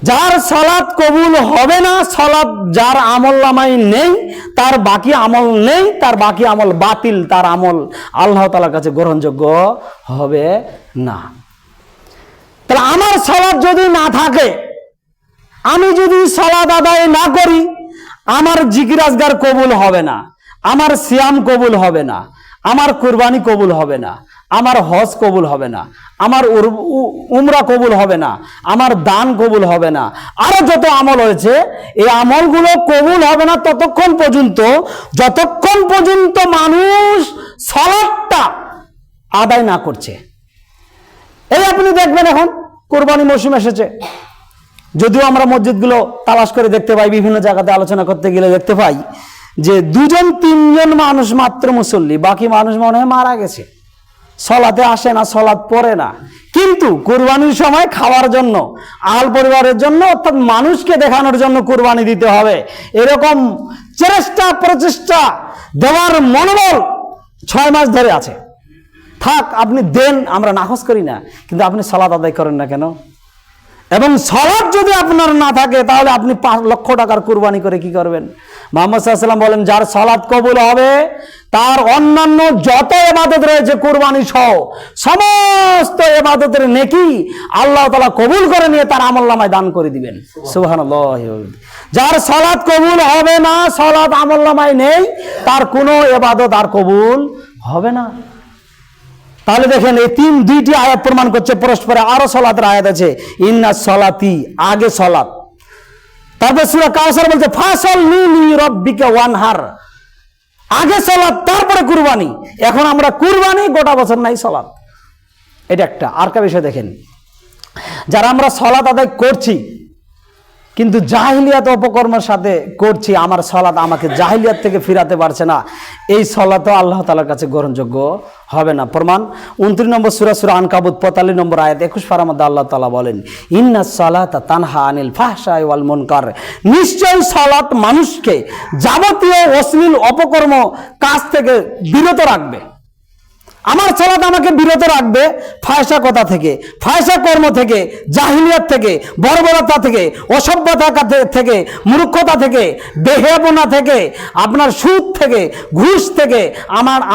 যার সালাত কবুল হবে না, সালাত যার আমলনামায় নেই, তার বাকি আমল নেই, তার বাকি আমল বাতিল, তার আমল আল্লাহ তাআলার কাছে গ্রহণযোগ্য হবে না। তাহলে আমার সালাত যদি না থাকে, আমি যদি সালাত আদায় না করি, আমার জিকির আজগার কবুল হবে না, আমার সিয়াম কবুল হবে না, আমার কুরবানি কবুল হবে না, আমার হজ কবুল হবে না, আমার উমরা কবুল হবে না, আমার দান কবুল হবে না, আরো যত আমল হয়েছে এই আমলগুলো কবুল হবে না ততক্ষণ পর্যন্ত, যতক্ষণ পর্যন্ত মানুষ সালাতটা আদায় না করছে। এই আপনি দেখবেন এখন কুরবানি মৌসুম এসেছে, যদিও আমরা মসজিদগুলো তালাশ করে দেখতে পাই, বিভিন্ন জায়গাতে আলোচনা করতে গেলে দেখতে পাই যে 2-3 মানুষ মাত্র মুসল্লি, বাকি মানুষ মনে হয় মারা গেছে, সলাতে আসে না, সলাত পড়ে না। কিন্তু কুরবানির সময় খাওয়ার জন্য, আল পরিবারের জন্য, অর্থাৎ মানুষকে দেখানোর জন্য কুরবানি দিতে হবে, এরকম চেষ্টা প্রচেষ্টা দেওয়ার মনোবল 6 মাস ধরে আছে। থাক, আপনি দেন, আমরা নাকচ করি না, কিন্তু আপনি সালাত আদায় করেন না কেন? এবং সালাত যদি আপনার না থাকে তাহলে আপনি 5 লক্ষ টাকার কুরবানি করে কি করবেন? মুহাম্মদ সাল্লাল্লাহু আলাইহি ওয়াসাল্লাম বলেন, যার সালাত কবুল হবে তার অন্যান্য যত ইবাদত রয়েছে কুরবানি সহ সমস্ত ইবাদতের নেকি আল্লাহ তাআলা কবুল করে নিয়ে তার আমলনামায় দান করে দিবেন। সুবহানাল্লাহ। যার সালাত কবুল হবে না, সালাত আমলনামায় নেই, তার কোনো ইবাদত আর কবুল হবে না। তাহলে দেখেন এই 2টি আয়াত প্রমাণ করছে পরস্পরে। আরো সালাতের আয়াত আছে, ইন্নাস সালাতি আগে সালাত। তারপর সূরা কাউসার বলছে ফাসাল্লি লি রাব্বিকা ওয়ানহার, আগে সালাত তারপরে কুরবানি। এখন আমরা কুরবানি, গোটা বছর নাই সালাত। এটা একটা। আরেকটা বিষয় দেখেন, যারা আমরা সালাত আদায় করছি কিন্তু জাহিলিয়াত অপকর্মের সাথে করছি, আমার সালাত আমাকে জাহিলিয়াত থেকে ফিরাতে পারছে না, এই সালাতও আল্লাহ তাআলার কাছে গ্রহণযোগ্য হবে না। প্রমাণ 29 নম্বর সূরা আনকাবুত 45 নম্বর আয়াত 21 পারার মধ্যে আল্লাহ তাআলা বলেন, ইন্নাস সালাতা তানহা আনিল ফাহশাই ওয়াল মুনকার, নিশ্চয়ই সালাত মানুষকে যাবতীয় অশ্লীল অপকর্ম কাজ থেকে বিরত রাখবে। আমার সালাত আমাকে বিরত রাখবে ফায়সা কথা থেকে, ফায়সা কর্ম থেকে, জাহিলিয়াত থেকে, বর্বরতা থেকে, অসভ্যতা থেকে, মূর্খতা থেকে, বেহেয়াপনা থেকে, আপনার সুদ থেকে, ঘুষ থেকে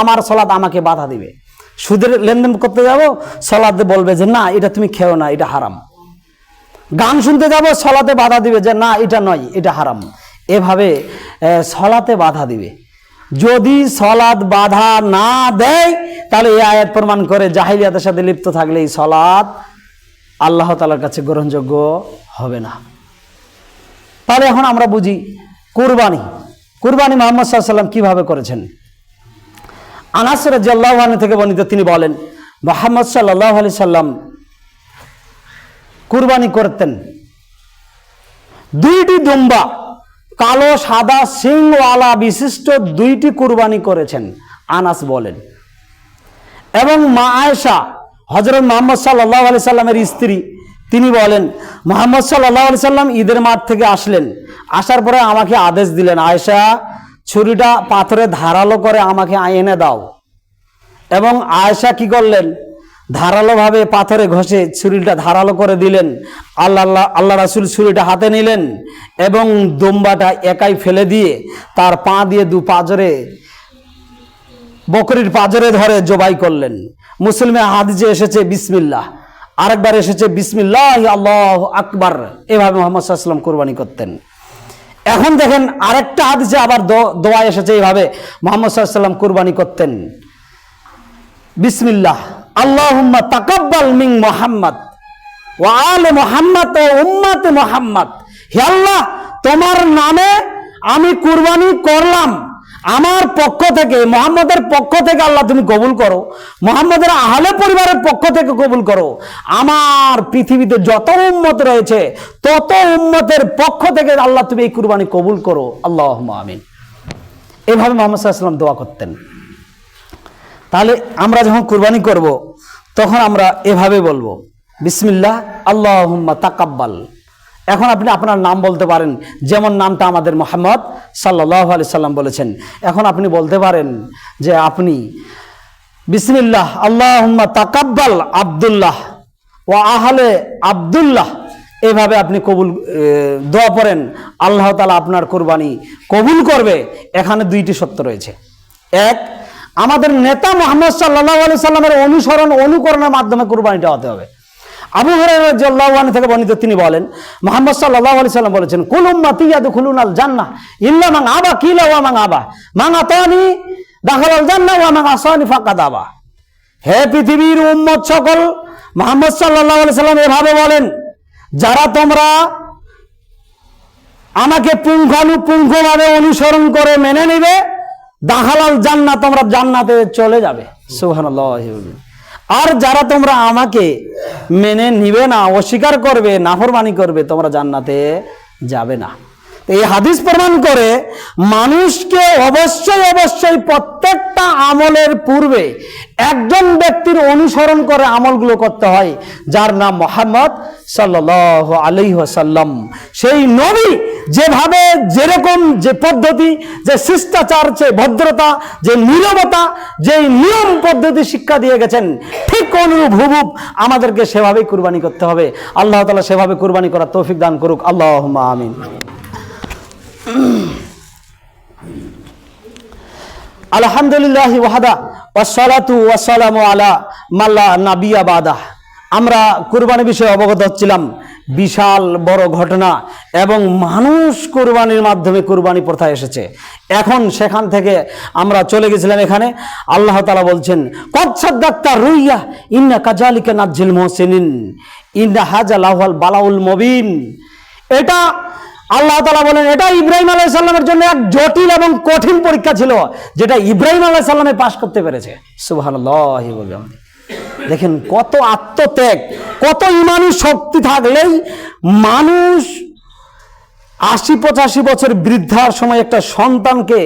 আমার সালাত আমাকে বাধা দিবে। সুদের লেনদেন করতে যাব, সালাত বলবে যে না, এটা তুমি খেও না, এটা হারাম। গান শুনতে যাব, সলাতে বাধা দিবে যে না এটা নয়, এটা হারাম, এভাবে সলাতে বাধা দিবে। যদি সলাত বাধা না দেয় তাহলে এই আয়াত প্রমাণ করে জাহিলিয়াতের সাথে লিপ্ত থাকলে এই সলাত আল্লাহ তাআলার কাছে গ্রহণযোগ্য হবে না। তাহলে এখন আমরা বুঝি কুরবানি মুহাম্মদ সাল্লাল্লাহু আলাইহি ওয়াসাল্লাম কিভাবে করেছেন। আনাস রাদিয়াল্লাহু আনহু থেকে বর্ণিত, তিনি বলেন মুহাম্মদ সাল্লাল্লাহু আলাইহি সাল্লাম কুরবানি করতেন। দুইটি দুম্বা, কালো সাদা সিংওয়ালা বিশিষ্ট দুইটি কুরবানি করেছেন আনাস বলেন। এবং মা আয়েশা হযরত মুহাম্মদ সাল্লাল্লাহু আলাইহি সাল্লামের স্ত্রী, তিনি বলেন মুহাম্মদ সাল্লাল্লাহু আলাইহি সাল্লাম ঈদের মাঠ থেকে আসলেন, আসার পরে আমাকে আদেশ দিলেন, আয়েশা ছুরিটা পাথরে ধারালো করে আমাকে এনে দাও। এবং আয়েশা কি করলেন, ধারালোভাবে পাথরে ঘষে ছুরিটা ধারালো করে দিলেন। আল্লাহ রাসূল ছুরিটা হাতে নিলেন এবং দুম্বাটা একাই ফেলে দিয়ে তার পা দিয়ে দু পাজরে, বকরির পাজরে ধরে জবাই করলেন। মুসলিমে হাদিসে এসেছে বিসমিল্লাহ, আরেকবার এসেছে বিসমিল্লাহ আল্লাহু আকবার। এভাবে মুহাম্মদ সাল্লাল্লাহু আলাইহি ওয়াসাল্লাম কুরবানি করতেন। এখন দেখেন আরেকটা হাদিসে আবার দোয়া এসেছে, এইভাবে মুহাম্মদ সাল্লাল্লাহু আলাইহি ওয়াসাল্লাম কুরবানি করতেন। বিসমিল্লাহ আল্লাহুম্মা তাকাব্বাল মিন মুহাম্মদ ওয়া আলে মুহাম্মদ ওয়া উম্মতে মুহাম্মদ। হে আল্লাহ, তোমার নামে আমি কুরবানি করলাম, আমার পক্ষ থেকে, মুহাম্মদের পক্ষ থেকে আল্লাহ তুমি কবুল করো, মুহাম্মদের আহলে পরিবারের পক্ষ থেকে কবুল করো, আমার পৃথিবীতে যত উম্মত রয়েছে তত উম্মতের পক্ষ থেকে আল্লাহ তুমি এই কুরবানি কবুল করো, আল্লাহুম্মা আমিন। এভাবে মুহাম্মদ সাল্লাল্লাহু আলাইহি ওয়াসাল্লাম দোয়া করতেন। তাহলে আমরা যখন কুরবানি করব তখন আমরা এভাবে বলবো বিসমিল্লাহ আল্লাহুম্মা তাকাব্বাল। এখন আপনি আপনার নাম বলতে পারেন, যেমন নামটা আমাদের মুহাম্মদ সাল্লাল্লাহু আলাইহি সাল্লাম বলেছেন। এখন আপনি বলতে পারেন যে আপনি বিসমিল্লাহ আল্লাহুম্মা তাকাব্বাল আব্দুল্লাহ ওয়া আহলে আব্দুল্লাহ, এভাবে আপনি কবুল দোয়া পড়েন, আল্লাহ তাআলা আপনার কুরবানি কবুল করবে। এখানে দুইটি শর্ত রয়েছে। এক, আমাদের নেতা মুহাম্মদ সাল্লাল্লাহু আলাইহি সাল্লামের অনুকরণের মাধ্যমে কুরবানিটা হতে হবে। আবু হুরায়রা রাদিয়াল্লাহু আনহু থেকে বর্ণিত, তিনি বলেন মুহাম্মদ সাল্লাল্লাহু আলাইহি সাল্লাম বলেছেন কুল উম্মতি ইয়াদখুলুনাল জান্নাহ ইল্লা মান আবা কিলা ওয়া মান আবা মান আতানি দাখালাল জান্নাহ ওয়া মান আসানি ফাকাদ আবা। হে পৃথিবীর উম্মত সকল, মুহাম্মদ সাল্লাল্লাহু আলাইহি সাল্লাম এভাবে বলেন, যারা তোমরা আমাকে পুঙ্খানুপুঙ্খভাবে অনুসরণ করে মেনে নেবে, দাখালাল জান্নাহ, তোমরা জান্নাতে চলে যাবে। সুবহানাল্লাহ। আর যারা তোমরা আমাকে মেনে নিবে না, অস্বীকার করবে, নাফরমানি করবে, তোমরা জান্নাতে যাবে না। এই হাদিস প্রমাণ করে মানুষকে অবশ্যই প্রত্যেকটা আমলের পূর্বে একজন ব্যক্তির অনুসরণ করে আমলগুলো করতে হয়, যার নাম মুহাম্মদ সাল্লাল্লাহু আলাইহি ওয়াসাল্লাম। সেই নবী যেভাবে, যেরকম, যে পদ্ধতি, যে শিষ্টাচার, যে ভদ্রতা, যে নীরবতা, যে নিয়ম পদ্ধতি শিক্ষা দিয়ে গেছেন, ঠিক অনুরূপ আমাদেরকে সেভাবেই কুরবানি করতে হবে। আল্লাহ তাআলা সেভাবে কুরবানি করার তৌফিক দান করুক, আল্লাহুম্মা আমিন। আলহামদুলিল্লাহ ওয়াহদা ওয়াসসালাতু ওয়াসসালামু আলা মাল্লা নাবিয়্যা বাদা। আমরা কুরবানি বিষয়ে অবগত হচ্ছিলাম, বিশাল বড় ঘটনা, এবং মানুষ কুরবানির মাধ্যমে কুরবানি প্রথা এসেছে। এখন সেখান থেকে আমরা চলে গেছিলাম এখানে আল্লাহ তাআলা বলছেন কদ সাদ্দাকতা রুইয়া ইন্না কাযালিকা নাজ্জিল মুহসিনিন ইন্না হাযা লাহুল বালাউল মুবিন। এটা আল্লাহ তাআলা বলেন, এটা ইব্রাহিম আলাইহিস সালামের জন্য এক জটিল এবং কঠিন পরীক্ষা ছিল, যেটা ইব্রাহিম আলাইহিস সালামে পাশ করতে পেরেছে। সুবহানাল্লাহ। দেখেন কত আত্মত্যাগ, কত ইমানি শক্তি থাকলেই মানুষ ৮০-৮৫ বছর বৃদ্ধার সময় একটা সন্তানকে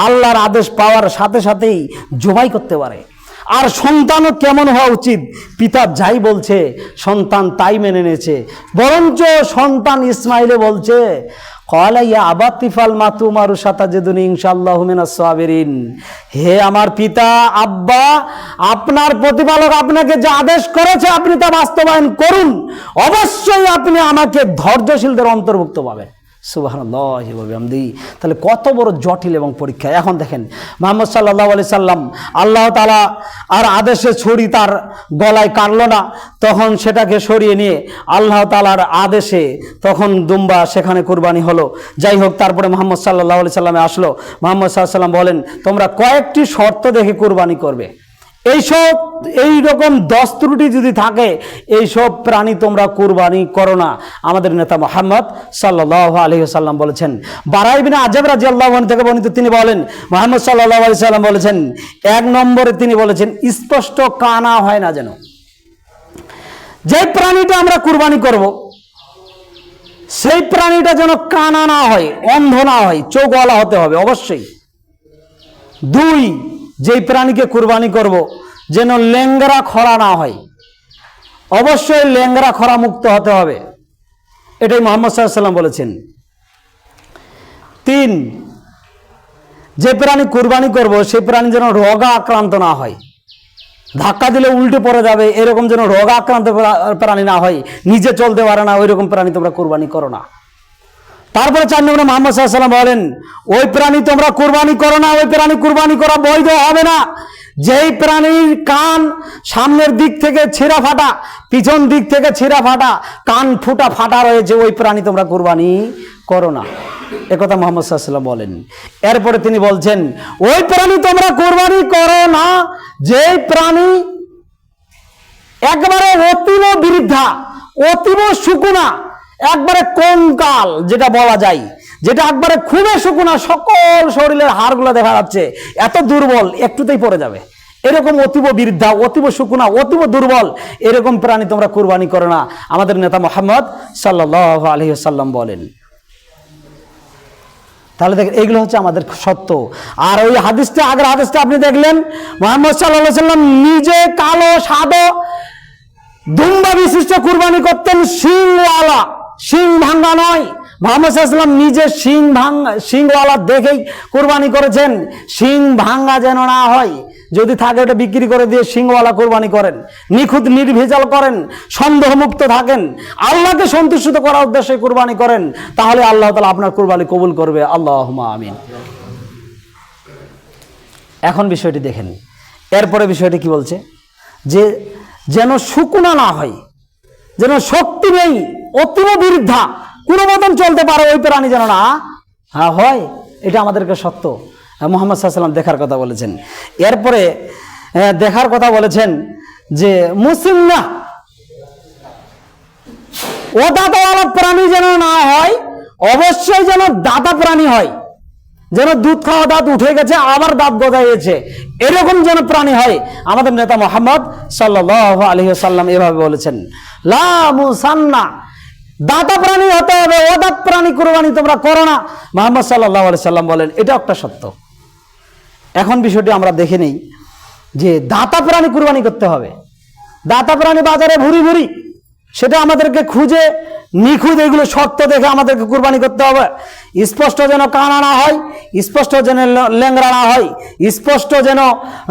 আল্লাহর আদেশ পাওয়ার সাথে সাথেই জবাই করতে পারে। আর সন্তানও কেমন হওয়া উচিত, পিতা যাই বলছে সন্তান তাই মেনে নিয়েছে। বরঞ্চ সন্তান ইসমাইলে বলছে ক্বালা ইয়া আবাতি ফাল মা তুমারু সাতাজিদুনি ইনশাআল্লাহু মিনাস সাবিরিন। হে আমার পিতা, আব্বা, আপনার প্রতিপালক আপনাকে যে আদেশ করেছে আপনি তা বাস্তবায়ন করুন, অবশ্যই আপনি আমাকে ধৈর্যশীলদের অন্তর্ভুক্ত পাবেন। সুবহানাল্লাহি ওয়া বিহামদিহি। তাহলে কত বড় জটিল এবং পরীক্ষা। এখন দেখেন মুহাম্মদ সাল্লাল্লাহু আলাইহি সাল্লাম আল্লাহ তাআলা আর আদেশে ছুরি তার গলায় কাটলো না, তখন সেটাকে সরিয়ে নিয়ে আল্লাহ তাআলার আদেশে তখন দুম্বা সেখানে কুরবানি হলো। যাই হোক, তারপরে মুহাম্মদ সাল্লাল্লাহু আলাইহি সাল্লামে আসলো। মুহাম্মদ সাল্লাল্লাহু আলাইহি সাল্লাম বলেন, তোমরা কয়েকটি শর্ত দেখে কুরবানি করবে। এইরকম 10 ত্রুটি যদি থাকে, এইসব প্রাণী তোমরা কুরবানি করো না। আমাদের নেতা মুহাম্মদ সাল্লাল্লাহু আলাইহি ওয়াসাল্লাম বলেছেন। বারা ইবনে আযাব রাদিয়াল্লাহু আনহু থেকে বর্ণিত, তিনি বলেন মুহাম্মদ সাল্লাল্লাহু আলাইহি ওয়াসাল্লাম বলেছেন, 1 নম্বরে তিনি বলেছেন, স্পষ্ট কানা হয় না যেন। যে প্রাণীটা আমরা কুরবানি করব সেই প্রাণীটা যেন কানা না হয়, অন্ধ না হয়, চোখওয়ালা হতে হবে অবশ্যই। 2, যেই প্রাণীকে কুরবানি করব যেন লেঙ্গরা খরা না হয়, অবশ্যই লেঙ্গরা খরা মুক্ত হতে হবে, এটাই মুহাম্মদ সাল্লাল্লাহু আলাইহি ওয়াসাল্লাম বলেছেন। 3, যে প্রাণী কুরবানি করব সেই প্রাণী যেন রোগা আক্রান্ত না হয়, ধাক্কা দিলে উল্টে পড়ে যাবে এরকম যেন রোগা আক্রান্ত প্রাণী না হয়, নিজে চলতে পারে না, ওইরকম প্রাণী তোমরা কুরবানি করো না। তারপরে 4 নম্বরে মুহাম্মদ সাল্লাল্লাহু আলাইহি ওয়াসাল্লাম বলেন, ওই প্রাণী তোমরা কুরবানি করো না, ওই প্রাণী কুরবানি করা বৈধ হবে না যেই প্রাণীর কান সামনের দিক থেকে ছিঁড়া ফাটা, পিছন দিক থেকে ছিঁড়া ফাটা, কান ফুটা ফাটা রয়েছে, ওই প্রাণী তোমরা কুরবানি করো না। একথা মুহাম্মদ সাল্লাল্লাহু আলাইহি ওয়াসাল্লাম বলেন। এরপরে তিনি বলছেন, ওই প্রাণী তোমরা কুরবানি করো না যেই প্রাণী একবারে অতীব বৃদ্ধা, অতীব শুকনা, একবারে কঙ্কাল যেটা বলা যায়, যেটা একবারে খুবই শুকনা, সকল শরীরের হাড়গুলো দেখা যাচ্ছে, এত দুর্বল একটুতেই পড়ে যাবে, এরকম অতীব বৃদ্ধা, অতীব শুকনা, অতীব দুর্বল, এরকম প্রাণী তোমরা কুরবানি করো না। আমাদের নেতা মুহাম্মদ সাল্লাল্লাহু আলাইহি ওয়াসাল্লাম বলেন। তাহলে দেখেন, এগুলো হচ্ছে আমাদের সত্য। আর ওই হাদিসটা, আগের হাদিসটা আপনি দেখলেন, মুহাম্মদ সাল্লাল্লাহু আলাইহি ওয়াসাল্লাম নিজে কালো সাদা দুম্বা বিশিষ্ট কুরবানি করতেন, শিংওয়ালা, শিং ভাঙ্গা নয়। মুহাম্মদ সাল্লাল্লাহু আলাইহি ওয়াসাল্লাম নিজে শিংওয়ালা দেখেই কুরবানি করেছেন, শিং ভাঙ্গা যেন না হয়, যদি থাকে ওটা বিক্রি করে দিয়ে শিংওয়ালা কুরবানি করেন, নিখুঁত নির্ভেজাল করেন, সন্দেহমুক্ত থাকেন, আল্লাহকে সন্তুষ্ট করার উদ্দেশ্যে কুরবানি করেন, তাহলে আল্লাহ তাআলা আপনার কুরবানি কবুল করবে। আল্লাহুম্মা আমিন। এখন বিষয়টি দেখেন, এরপরে বিষয়টি কি বলছে, যে যেন শুকনা না হয়, যেন শক্তি নেই, অতীব বৃদ্ধা, কোনো মতন চলতে পারে, ওই প্রাণী যেন না হয়, এটা আমাদেরকে সত্য। মুহাম্মদ সাল্লাল্লাহু আলাইহি ওয়াসাল্লাম দেখার কথা বলেছেন। এরপরে দেখার কথা বলেছেন যে মুসলিম না, ও দাঁতওয়ালা প্রাণী যেন না হয়, অবশ্যই যেন দাতা প্রাণী হয়, যেন দুধ খাওয়া দাঁত উঠে গেছে আবার দাঁত গজাইছে, এরকম যেন প্রাণী হয়। আমাদের নেতা মুহাম্মদ সাল্লাল্লাহু আলাইহি ওয়াসাল্লাম এভাবে বলেছেন, লা মুসান্না, দাতা প্রাণী হতে হবে, অদাত প্রাণী কুরবানি তোমরা করো না। মুহাম্মদ সাল্লাল্লাহু আলাইহি ওয়াসাল্লাম বলেন, এটা একটা সত্য। এখন বিষয়টি আমরা দেখে নেই যে দাতা প্রাণী কুরবানি করতে হবে। দাতা প্রাণী বাজারে ভুরি ভুরি, সেটা আমাদেরকে খুঁজে নিখুঁত এগুলো শর্ত দেখে আমাদেরকে কুরবানি করতে হবে। স্পষ্ট যেন কানা না হয়, স্পষ্ট যেন লেংরা না হয়, স্পষ্ট যেন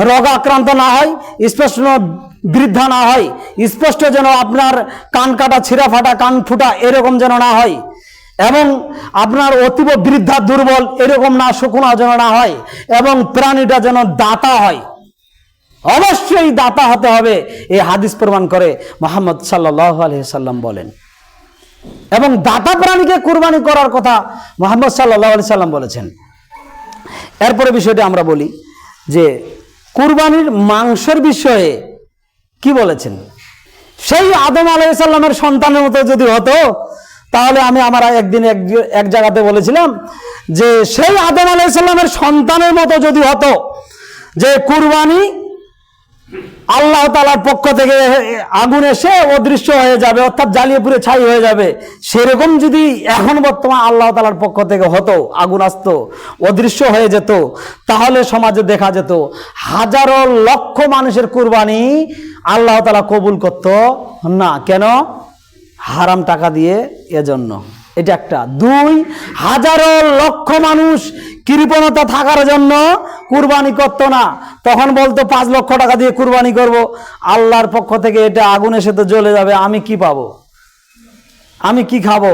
রোগাক্রান্ত না হয়, স্পষ্ট বৃদ্ধা না হয়, স্পষ্ট যেন আপনার কান কাটা, ছিঁড়া ফাটা, কান ফুটা এরকম যেন না হয়, এবং আপনার অতীব বৃদ্ধা দুর্বল এরকম না, শুকনা যেন না হয়, এবং প্রাণীটা যেন দাতা হয়, অবশ্যই দাতা হতে হবে। এই হাদিস প্রমাণ করে মুহাম্মদ সাল্লাল্লাহু আলাইহি ওয়াসাল্লাম বলেন। এবং দাতা প্রাণীকে কুরবানি করার কথা মুহাম্মদ সাল্লাল্লাহু আলাইহি ওয়াসাল্লাম বলেছেন। এরপরে বিষয়টি আমরা বলি যে কুরবানির মাংসের বিষয়ে কি বলেছেন। সেই আদম আলাইহিস সালামের সন্তানের মতো যদি হতো, তাহলে আমরা একদিন এক জায়গাতে বলেছিলাম যে সেই আদম আলাইহিস সালামের সন্তানের মতো যদি হতো, যে কুরবানি আল্লাহ তাআলার পক্ষ থেকে আগুন এসে অদৃশ্য হয়ে যাবে, অর্থাৎ জ্বালিয়ে পুড়ে ছাই হয়ে যাবে, সেরকম যদি এখন বর্তমান আল্লাহ তাআলার পক্ষ থেকে হতো, আগুন আসতো, অদৃশ্য হয়ে যেত, তাহলে সমাজে দেখা যেত হাজারো লক্ষ মানুষের কুরবানি আল্লাহ তাআলা কবুল করত না। কেন? হারাম টাকা দিয়ে, এজন্য। এটা একটা। 2, হাজারো লক্ষ মানুষ কৃপণতা থাকার জন্য কুরবানি করতো না। তখন বলতো 5 লক্ষ টাকা দিয়ে কুরবানি করব, আল্লাহর পক্ষ থেকে এটা আগুন এসে তো জ্বলে যাবে, আমি কি পাবো, আমি কি খাবো,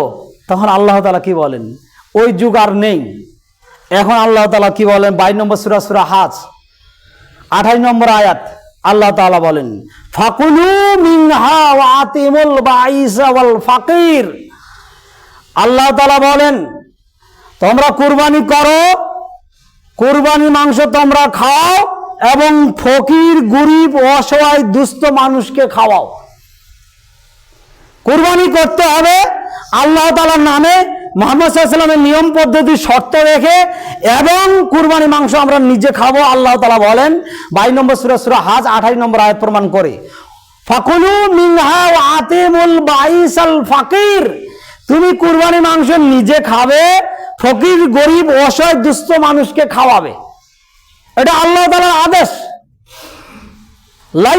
তখন আল্লাহ তাআলা কি বলেন? ওই যুগ আর নেই। এখন আল্লাহ তাআলা কি বলেন? 22 নম্বর সূরা, সূরা হাজ 28 নম্বর আয়াত, আল্লাহ তাআলা বলেন ফাকুলু মিনহা ওয়া আতিমুল বাইসা ওয়াল ফাকির। আল্লাহ তাআলা বলেন তোমরা কুরবানি করো, কুরবানি মাংস তোমরা খাও এবং ফকির, গরিব, অসহায়, দুস্থ মানুষকে খাওয়াও। কুরবানি করতে হবে আল্লাহ তাআলার নামে, মুহাম্মদ সাল্লাল্লাহু আলাইহি ওয়াসাল্লামের নিয়ম পদ্ধতি শর্ত রেখে, এবং কুরবানি মাংস আমরা নিজে খাবো। আল্লাহ তাআলা বলেন 22 নম্বর সূরা, সূরা হাজ 28 নম্বর আয়াত প্রমাণ করে ফাকুলু মিনহা ওয়া আতিমুল বাইসাল ফাকির। তুমি কুরবানি মাংস নিজে খাবে, ফকির, গরিব, অসহায়, দুস্থ মানুষকে খাওয়াবে। এটা আল্লাহ তাআলার আদেশ। লা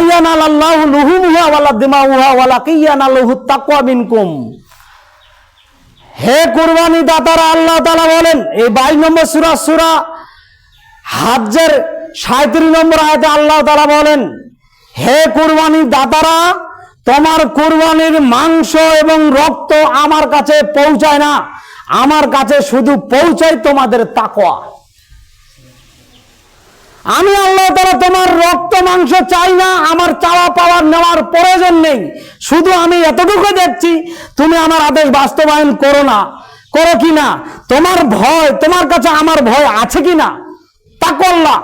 ইয়ানালাল্লাহু লুহুমুহা ওয়ালা দিমাউহা ওয়ালাকিন ইয়ানালুহুত তাকওয়া মিনকুম। হে কুরবানি দাতারা, আল্লাহ তাআলা বলেন এই 22 নম্বর সূরা, সূরা হাজ্জের 37 নম্বর আয়াতে আল্লাহ তাআলা বলেন হে কুরবানি দাতারা, তোমার কুরবানির মাংস এবং রক্ত আমার কাছে পৌঁছায় না, আমার কাছে শুধু পৌঁছায় তোমাদের তাকওয়া। আমি আল্লাহ তাআলা তোমার রক্ত মাংস চাই না, আমার চাওয়া পাওয়ার নেওয়ার প্রয়োজন নেই। শুধু আমি এতটুকু দেখছি তুমি আমার আদেশ বাস্তবায়ন করো না, করো কিনা, তোমার ভয়, তোমার কাছে আমার ভয় আছে কিনা, তাকওয়াল্লাহ।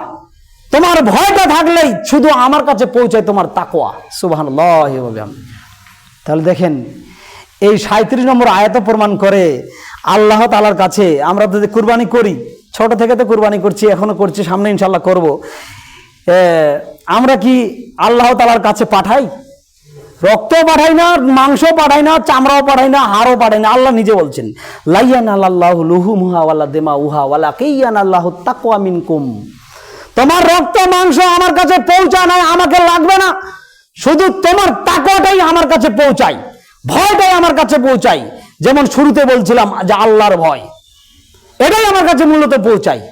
তোমার ভয়টা থাকলেই শুধু আমার কাছে পৌঁছায় তোমার তাকওয়া। সুবহানাল্লাহ। তাহলে দেখেন এই 37 নম্বর আয়াত প্রমাণ করে আল্লাহ তাআলার কাছে আমরা যদি কুরবানি করি, ছোট থেকে তো কুরবানি করছি, এখনো করছি, সামনে ইনশাল্লাহ করব, আমরা কি আল্লাহ তাআলার কাছে পাঠাই? রক্ত পাঠাই না, মাংস পাঠাই না, চামড়াও পাঠাই না, হাড়ও পাঠাই না। আল্লাহ নিজে বলছেন লা ইয়ানালাল্লাহু লুহুমুহা ওয়ালা দিমাউহা ওয়ালাকিন ইয়ানাল্লাহুত তাকওয়া মিনকুম। তোমার রক্ত মাংস আমার কাছে পৌঁছায় না, আমাকে লাগবে না, শুধু তোমার তাকওয়াটাই আমার কাছে পৌঁছায়, ভয়টাই আমার কাছে পৌঁছায়। যেমন শুরুতে বলছিলাম যে আল্লাহর ভয়, এটাই আমার কাছে মূলত পৌঁছায়।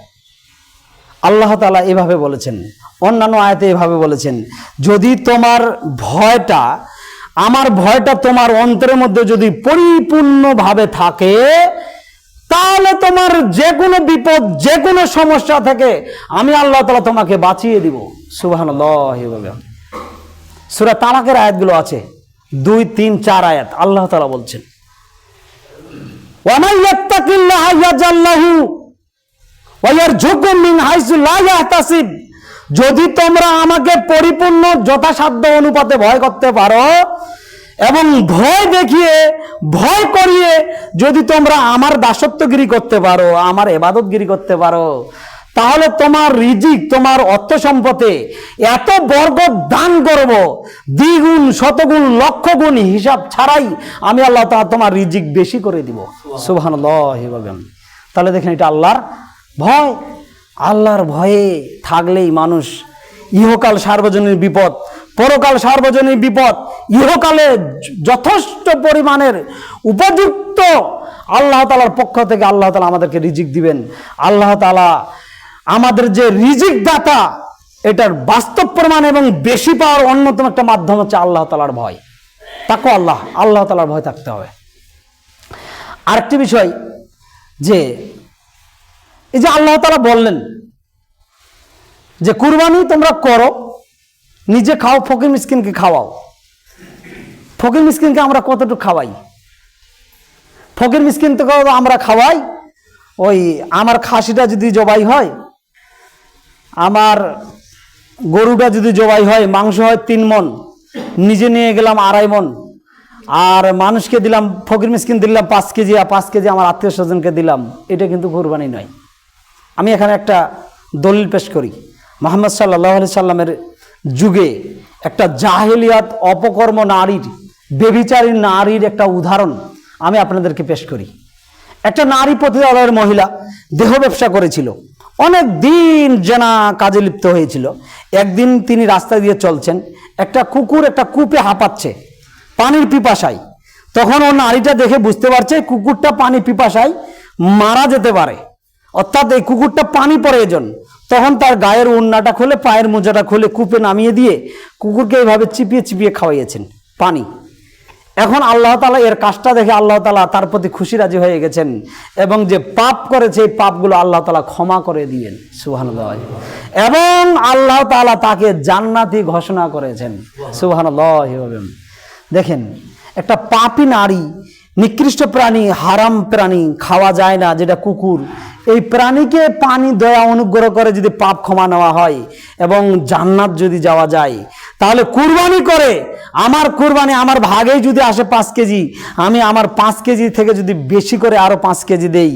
আল্লাহ তাআলা এভাবে বলেছেন, অন্যান্য আয়াতে এভাবে বলেছেন যদি তোমার ভয়টা, আমার ভয়টা তোমার অন্তরের মধ্যে যদি পরিপূর্ণভাবে থাকে, তাহলে তোমার যে কোনো বিপদ, যে কোনো সমস্যা থেকে আমি আল্লাহ তাআলা তোমাকে বাঁচিয়ে দিব। সুবহানাল্লাহ। সূরা তালাকের আয়াতগুলো আছে 2, 3, 4 আয়াত। আল্লাহ তাআলা বলছেন ওয়া মান ইয়াত্তাকিল্লাহা ইয়াজআল লাহু ওয়া ইয়ারযুকহু মিন হাইসু লা ইয়াহতাসিব। যদি তোমরা আমাকে পরিপূর্ণ যথাসাধ্য অনুপাতে ভয় করতে পারো এবং ভয় দেখিয়ে, ভয় করিয়ে যদি তোমরা আমার দাসত্বগিরি করতে পারো, আমার ইবাদতগিরি করতে পারো, তাহলে তোমার রিজিক, তোমার অর্থ সম্পদে এত বরকত দান করব, দ্বিগুণ, শতগুণ, লক্ষ গুণ হিসাব ছাড়াই আমি আল্লাহ তাআলা তোমার রিজিক বেশি করে দিব। সুবহানাল্লাহ। তাহলে দেখেন এটা আল্লাহর ভয়। আল্লাহর ভয়ে থাকলেই মানুষ ইহকাল সার্বজনীন বিপদ, পরকাল সার্বজনীন বিপদ, ইহকালে যথেষ্ট পরিমাণের উপযুক্ত আল্লাহ তাআলার পক্ষ থেকে আল্লাহ তাআলা আমাদেরকে রিজিক দিবেন। আল্লাহ তাআলা আমাদের যে রিজিক দাতা, এটার বাস্তব প্রমাণ এবং বেশি পাওয়ার অন্যতম একটা মাধ্যম হচ্ছে আল্লাহ তাআলার ভয়। তাকওয়া, আল্লাহ তাআলার ভয় থাকতে হবে। আরেকটি বিষয় যে এই যে আল্লাহ তাআলা বললেন যে কুরবানি তোমরা করো, নিজে খাও, ফকির মিসকিনকে খাওয়াও। ফকির মিসকিনকে আমরা কতটুকু খাওয়াই? ফকির মিসকিন তো আমরা খাওয়াই, ওই আমার খাসিটা যদি জবাই হয়, আমার গরুটা যদি জবাই হয়, মাংস হয় 3 মণ, নিজে নিয়ে গেলাম 2.5 মণ, আর মানুষকে দিলাম, ফকির মিসকিন দিলাম 5 কেজি, আর 5 কেজি আমার আত্মীয় স্বজনকে দিলাম। এটা কিন্তু কুরবানি নয়। আমি এখানে একটা দলিল পেশ করি। মুহাম্মদ সাল্লাল্লাহু আলাইহি সাল্লামের যুগে একটা জাহেলিয়াত অপকর্ম নারীর, বেবিচারী নারীর একটা উদাহরণ আমি আপনাদেরকে পেশ করি। একটা নারী পতিতালয়ের মহিলা দেহ ব্যবসা করেছিল, অনেক দিন জেনা কাজে লিপ্ত হয়েছিল। একদিন তিনি রাস্তা দিয়ে চলছেন, একটা কুকুর একটা কূপে হাঁপাচ্ছে পানির পিপাসায়। তখন ও নারীটা দেখে বুঝতে পারছে কুকুরটা পানি পিপাসায় মারা যেতে পারে, অর্থাৎ এই কুকুরটা পানি প্রয়োজন। তখন তার গায়ের ওড়নাটা খুলে, পায়ের মোজাটা খুলে কূপে নামিয়ে দিয়ে কুকুরকে এইভাবে চিপিয়ে চিপিয়ে খাওয়াইয়েছেন পানি। এখন আল্লাহ তাআলা এর কাজটা দেখে আল্লাহ তাআলা তার প্রতি খুশি রাজি হয়ে গেছেন এবং যে পাপ করেছে এই পাপগুলো আল্লাহ তাআলা ক্ষমা করে দিবেন। সুবহানাল্লাহ। এবং আল্লাহ তাআলা তাকে জান্নাতি ঘোষণা করেছেন। সুবহানাল্লাহ। দেখেন, একটা পাপী নারী, নিকৃষ্ট প্রাণী, হারাম প্রাণী, খাওয়া যায় না যেটা কুকুর, এই প্রাণীকে পানি দয়া অনুগ্রহ করে যদি পাপ ক্ষমা নেওয়া হয় এবং জান্নাত যদি যাওয়া যায়, তাহলে কুরবানি করে আমার কুরবানি আমার ভাগেই যদি আসে 5 কেজি, আমি আমার 5 কেজি থেকে যদি বেশি করে আরো 5 কেজি দেই,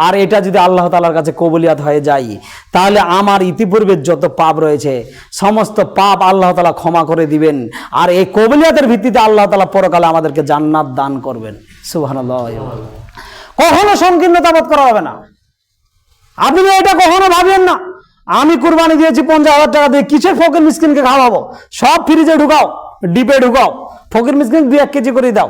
আর এটা যদি আল্লাহ তাআলার কাছে কবুলিয়াত হয়ে যায়, তাহলে আমার ইতিপূর্বে যত পাপ রয়েছে সমস্ত পাপ আল্লাহ তাআলা ক্ষমা করে দিবেন। আর এই কবুলিয়াতের ভিত্তিতে আল্লাহ তাআলা পরকালে আমাদেরকে জান্নাত দান করবেন। সুবহানাল্লাহ। কখনো সংকীর্ণতা বোধ করা হবে না। আপনি এটা কখনো ভাবেন না আমি কুরবানি দিয়েছি 50,000 টাকা দিয়ে, কিসের ফকির মিসকিনকে খাওয়াবো? সব ফ্রিজে ঢুকাও, ডিপে ঢুকাও, ফকির মিসকিন 2-1 কেজি করে দাও,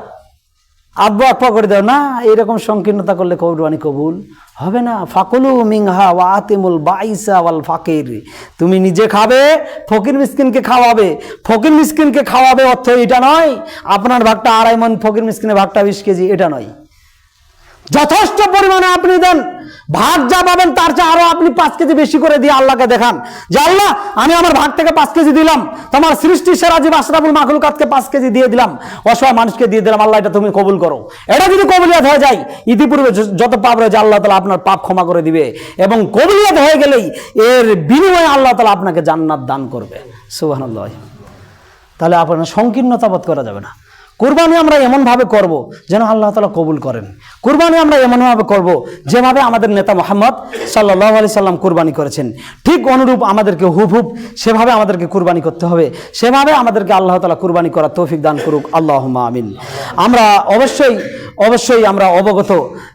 আব্বা আপা করে দাও। না, এরকম সংকীর্ণতা করলে কুরবানি কবুল হবে না। ফাকুলু মিনহা ওয়া আতিমুল বাইসা ওয়াল ফাকির, তুমি নিজে খাবে, ফকির মিসকিনকে খাওয়াবে। ফকির মিসকিনকে খাওয়াবে অর্থ এটা নয় আপনার ভাগটা 2.5 মণ, ফকির মিসকিনের ভাগটা 20 কেজি, এটা নয়। যথেষ্ট পরিমাণে আপনি দেন, ভাগ যা পাবেন তার চেয়ে আরো আপনি 5 কেজি বেশি করে দিয়ে আল্লাহকে দেখান যে আল্লাহ আমি আমার ভাগ থেকে 5 কেজি দিলাম, তোমার সৃষ্টি সেরা জীব আশরাফুল মাখলুকাতকে 5 কেজি দিয়ে দিলাম, অসহায় মানুষকে দিয়ে দিলাম, আল্লাহ এটা তুমি কবুল করো। এটা যদি কবুলিয়াত হয়ে যায়, ইতিপূর্বে যত পাপ রয়েছে আল্লাহ তাআলা আপনার পাপ ক্ষমা করে দিবে এবং কবুলিয়াত হয়ে গেলেই এর বিনিময়ে আল্লাহ তাআলা আপনাকে জান্নাত দান করবে। সুবহানাল্লাহ। তাহলে আপনার সংকীর্ণতা বোধ করা যাবে না। কুরবানি আমরা এমনভাবে করব যেন আল্লাহ তাআলা কবুল করেন। কুরবানি আমরা এমনভাবে করব যেভাবে আমাদের নেতা মুহাম্মদ সাল্লাল্লাহু আলাইহি সাল্লাম কুরবানি করেছেন, ঠিক অনুরূপ আমাদেরকে হুবহুব সেভাবে আমাদেরকে কুরবানি করতে হবে। সেভাবে আমাদেরকে আল্লাহ তাআলা কুরবানি করার তৌফিক দান করুক, আল্লাহুম্মা আমিন। আমরা অবশ্যই আমরা অবগত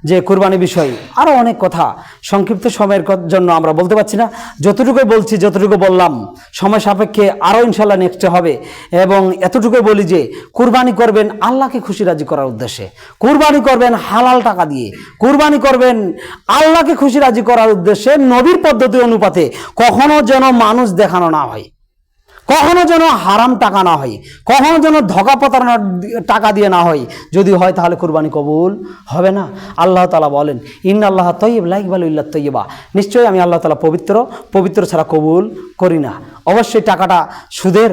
যে কুরবানি বিষয় আরও অনেক কথা সংক্ষিপ্ত সময়ের জন্য আমরা বলতে পারছি না। যতটুকু বলছি, যতটুকু বললাম, সময় সাপেক্ষে আরও ইনশাল্লাহ নেক্সটে হবে। এবং এতটুকুই বলি যে কুরবানি করবেন আল্লাহকে খুশি রাজি করার উদ্দেশ্যে, কুরবানি করবেন হালাল টাকা দিয়ে, কুরবানি করবেন আল্লাহকে খুশি রাজি করার উদ্দেশ্যে, নবীর পদ্ধতি অনুপাতে। কখনো যেন মানুষ দেখানো না হয়, কখনো যেন হারাম টাকা না হয়, কখনো যেন ধোঁকা প্রতারণার টাকা দিয়ে না হয়। যদি হয় তাহলে কুরবানি কবুল হবে না। আল্লাহ তাআলা বলেন ইন্নাল্লাহা তাইয়্যিব লা ইয়াকবালু ইল্লা তাইয়্যিবা, নিশ্চয়ই আমি আল্লাহ তাআলা পবিত্র, পবিত্র ছাড়া কবুল করি না। অবশ্যই টাকাটা সুদের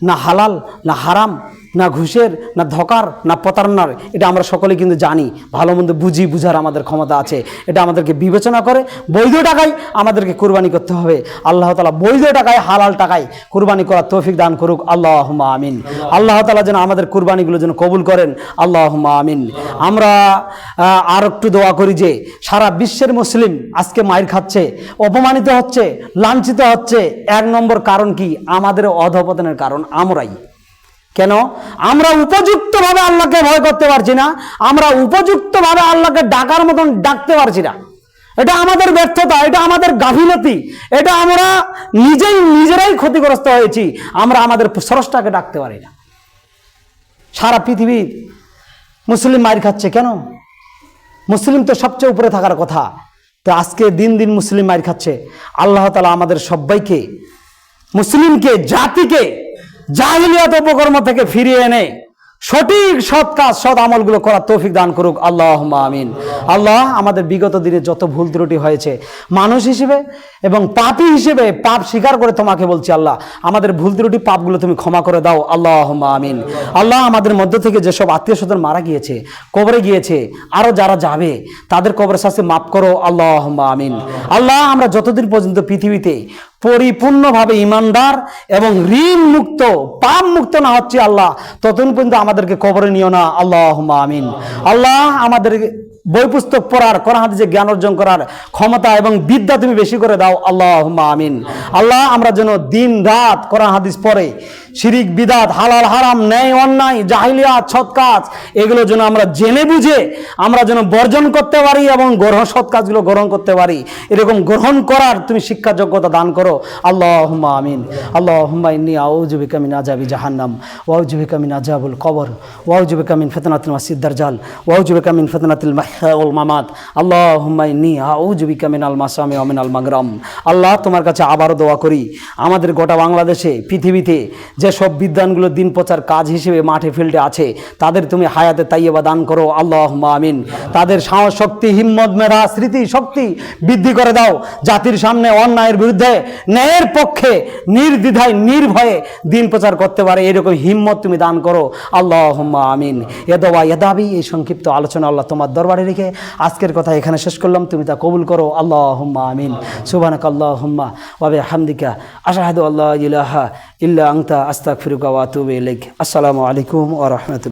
না হালাল না হারাম না ঘুষের না ধোঁকার না প্রতারণার, এটা আমরা সকলে কিন্তু জানি, ভালো মন্দ বুঝার আমাদের ক্ষমতা আছে। এটা আমাদেরকে বিবেচনা করে বৈধ টাকায় আমাদেরকে কুরবানি করতে হবে। আল্লাহ তাআলা বৈধ টাকায়, হালাল টাকায় কুরবানি করার তৌফিক দান করুক, আল্লাহুম্মা আমিন। আল্লাহ তাআলা যেন আমাদের কুরবানিগুলো যেন কবুল করেন, আল্লাহুম্মা আমিন। আমরা আর একটু দোয়া করি যে সারা বিশ্বের মুসলিম আজকে মাইর খাচ্ছে, অপমানিত হচ্ছে, লাঞ্ছিত হচ্ছে। 1 নম্বর কারণ কি? আমাদের অধঃপতনের কারণ আমরাই। কেন? আমরা উপযুক্তভাবে আল্লাহকে ভয় করতে পারছি না, আমরা উপযুক্তভাবে আল্লাহকে ডাকার মতন ডাকতে পারছি না। এটা আমাদের ব্যর্থতা, এটা আমাদের গাফিলতি, এটা আমরা নিজেরাই ক্ষতিগ্রস্ত হয়েছি। আমরা আমাদের স্রষ্টাকে ডাকতে পারি না। সারা পৃথিবী মুসলিম মাইর খাচ্ছে কেন? মুসলিম তো সবচেয়ে উপরে থাকার কথা, তো আজকে দিন দিন মুসলিম মাইর খাচ্ছে। আল্লাহ তাআলা আমাদের সবাইকে, মুসলিমকে, জাতিকে জাহিলিয়াত অপকর্ম থেকে ফিরিয়ে এনে সঠিক সৎ কাজ, সৎ আমলগুলো করার তৌফিক দান করুক, আল্লাহুম্মা আমিন। আল্লাহ আমাদের বিগত দিনে যত ভুল ত্রুটি হয়েছে, মানুষ হিসেবে এবং পাপী হিসেবে পাপ স্বীকার করে তোমাকে বলছি, আল্লাহ আমাদের ভুল ত্রুটি পাপগুলো তুমি ক্ষমা করে দাও, আল্লাহুম্মা আমিন। আল্লাহ আমাদের মধ্য থেকে যেসব আত্মীয় স্বজন মারা গিয়েছে, কবরে গিয়েছে, আরও যারা যাবে তাদের কবরের শাস্তি মাফ করো, আল্লাহুম্মা আমিন। আল্লাহ আমরা যতদিন পর্যন্ত পৃথিবীতে পরিপূর্ণভাবে ইমানদার এবং ঋণ মুক্ত, পাপ মুক্ত না হচ্ছে আল্লাহ, ততদিন পর্যন্ত আমাদেরকে কবরে নিও না, আল্লাহুম্মা আমিন। আল্লাহ আমাদের বই পুস্তক পড়ার, কোরআন হাদিসে জ্ঞান অর্জন করার ক্ষমতা এবং বিদ্যা তুমি বেশি করে দাও, আল্লাহুম্মা আমিন। আল্লাহ আমরা যেন দিন রাত কোরআন হাদিস পড়ে শিরিক বিদাত, হালাল হারাম, ন্যায় অন্যায়, জাহিলিয়াত, সৎ কাজ, এগুলো যেন আমরা জেনে বুঝে আমরা যেন বর্জন করতে পারি এবং সৎ কাজগুলো গ্রহণ করতে পারি। এরকম গ্রহণ করার তুমি শিক্ষা যোগ্যতা দান করো, আল্লাহুম্মা আমিন। আল্লাহুম্মা ইন্নী আউযু বিকা মিন আযাবি জাহান্নাম ওয়া আউযু বিকা মিন আযাবিল কবর ওয়া আউযু বিকা মিন ফিতনাতিল মাসিহিদ দাজ্জাল ওয়া আউযু বিকা মিন ফিতনাতিল মাহইয়া ওল মামাত আল্লাহুম্মা ইন্নী আউযু বিকা মিনাল মাসামি ওয়া মিনাল মাগরাম। আল্লাহ তোমার কাছে আবারও দোয়া করি আমাদের গোটা বাংলাদেশে পৃথিবীতে যে সব বিদ্যানগুলো দিন প্রচার কাজ হিসেবে মাঠে ফিল্ডে আছে তাদের তুমি হায়াতে তাইয়্যিবা দান করো আল্লাহুম্মা আমিন। তাদের সাহস শক্তি হিম্মত মেধা স্মৃতি শক্তি বৃদ্ধি করে দাও, জাতির সামনে অন্যায়ের বিরুদ্ধে ন্যায়ের পক্ষে নির্দ্বিধায় নির্ভয়ে দিন প্রচার করতে পারে এরকম হিম্মত তুমি দান করো আল্লাহুম্মা আমিন। এ দোয়া এ দাবি এই সংক্ষিপ্ত আলোচনা আল্লাহ তোমার দরবারে রেখে আজকের কথা এখানে শেষ করলাম, তুমি তা কবুল করো আল্লাহুম্মা আমিন। সুবহানাকা আল্লাহুম্মা ওয়া বিহামদিকা আশহাদু আল্লা ইলাহা ইল্লা আনতা আস্তাগফিরুকা ওয়া আতুবু ইলাইক। আসসালামু আলাইকুম ওয়া রাহমাতুল্লাহ।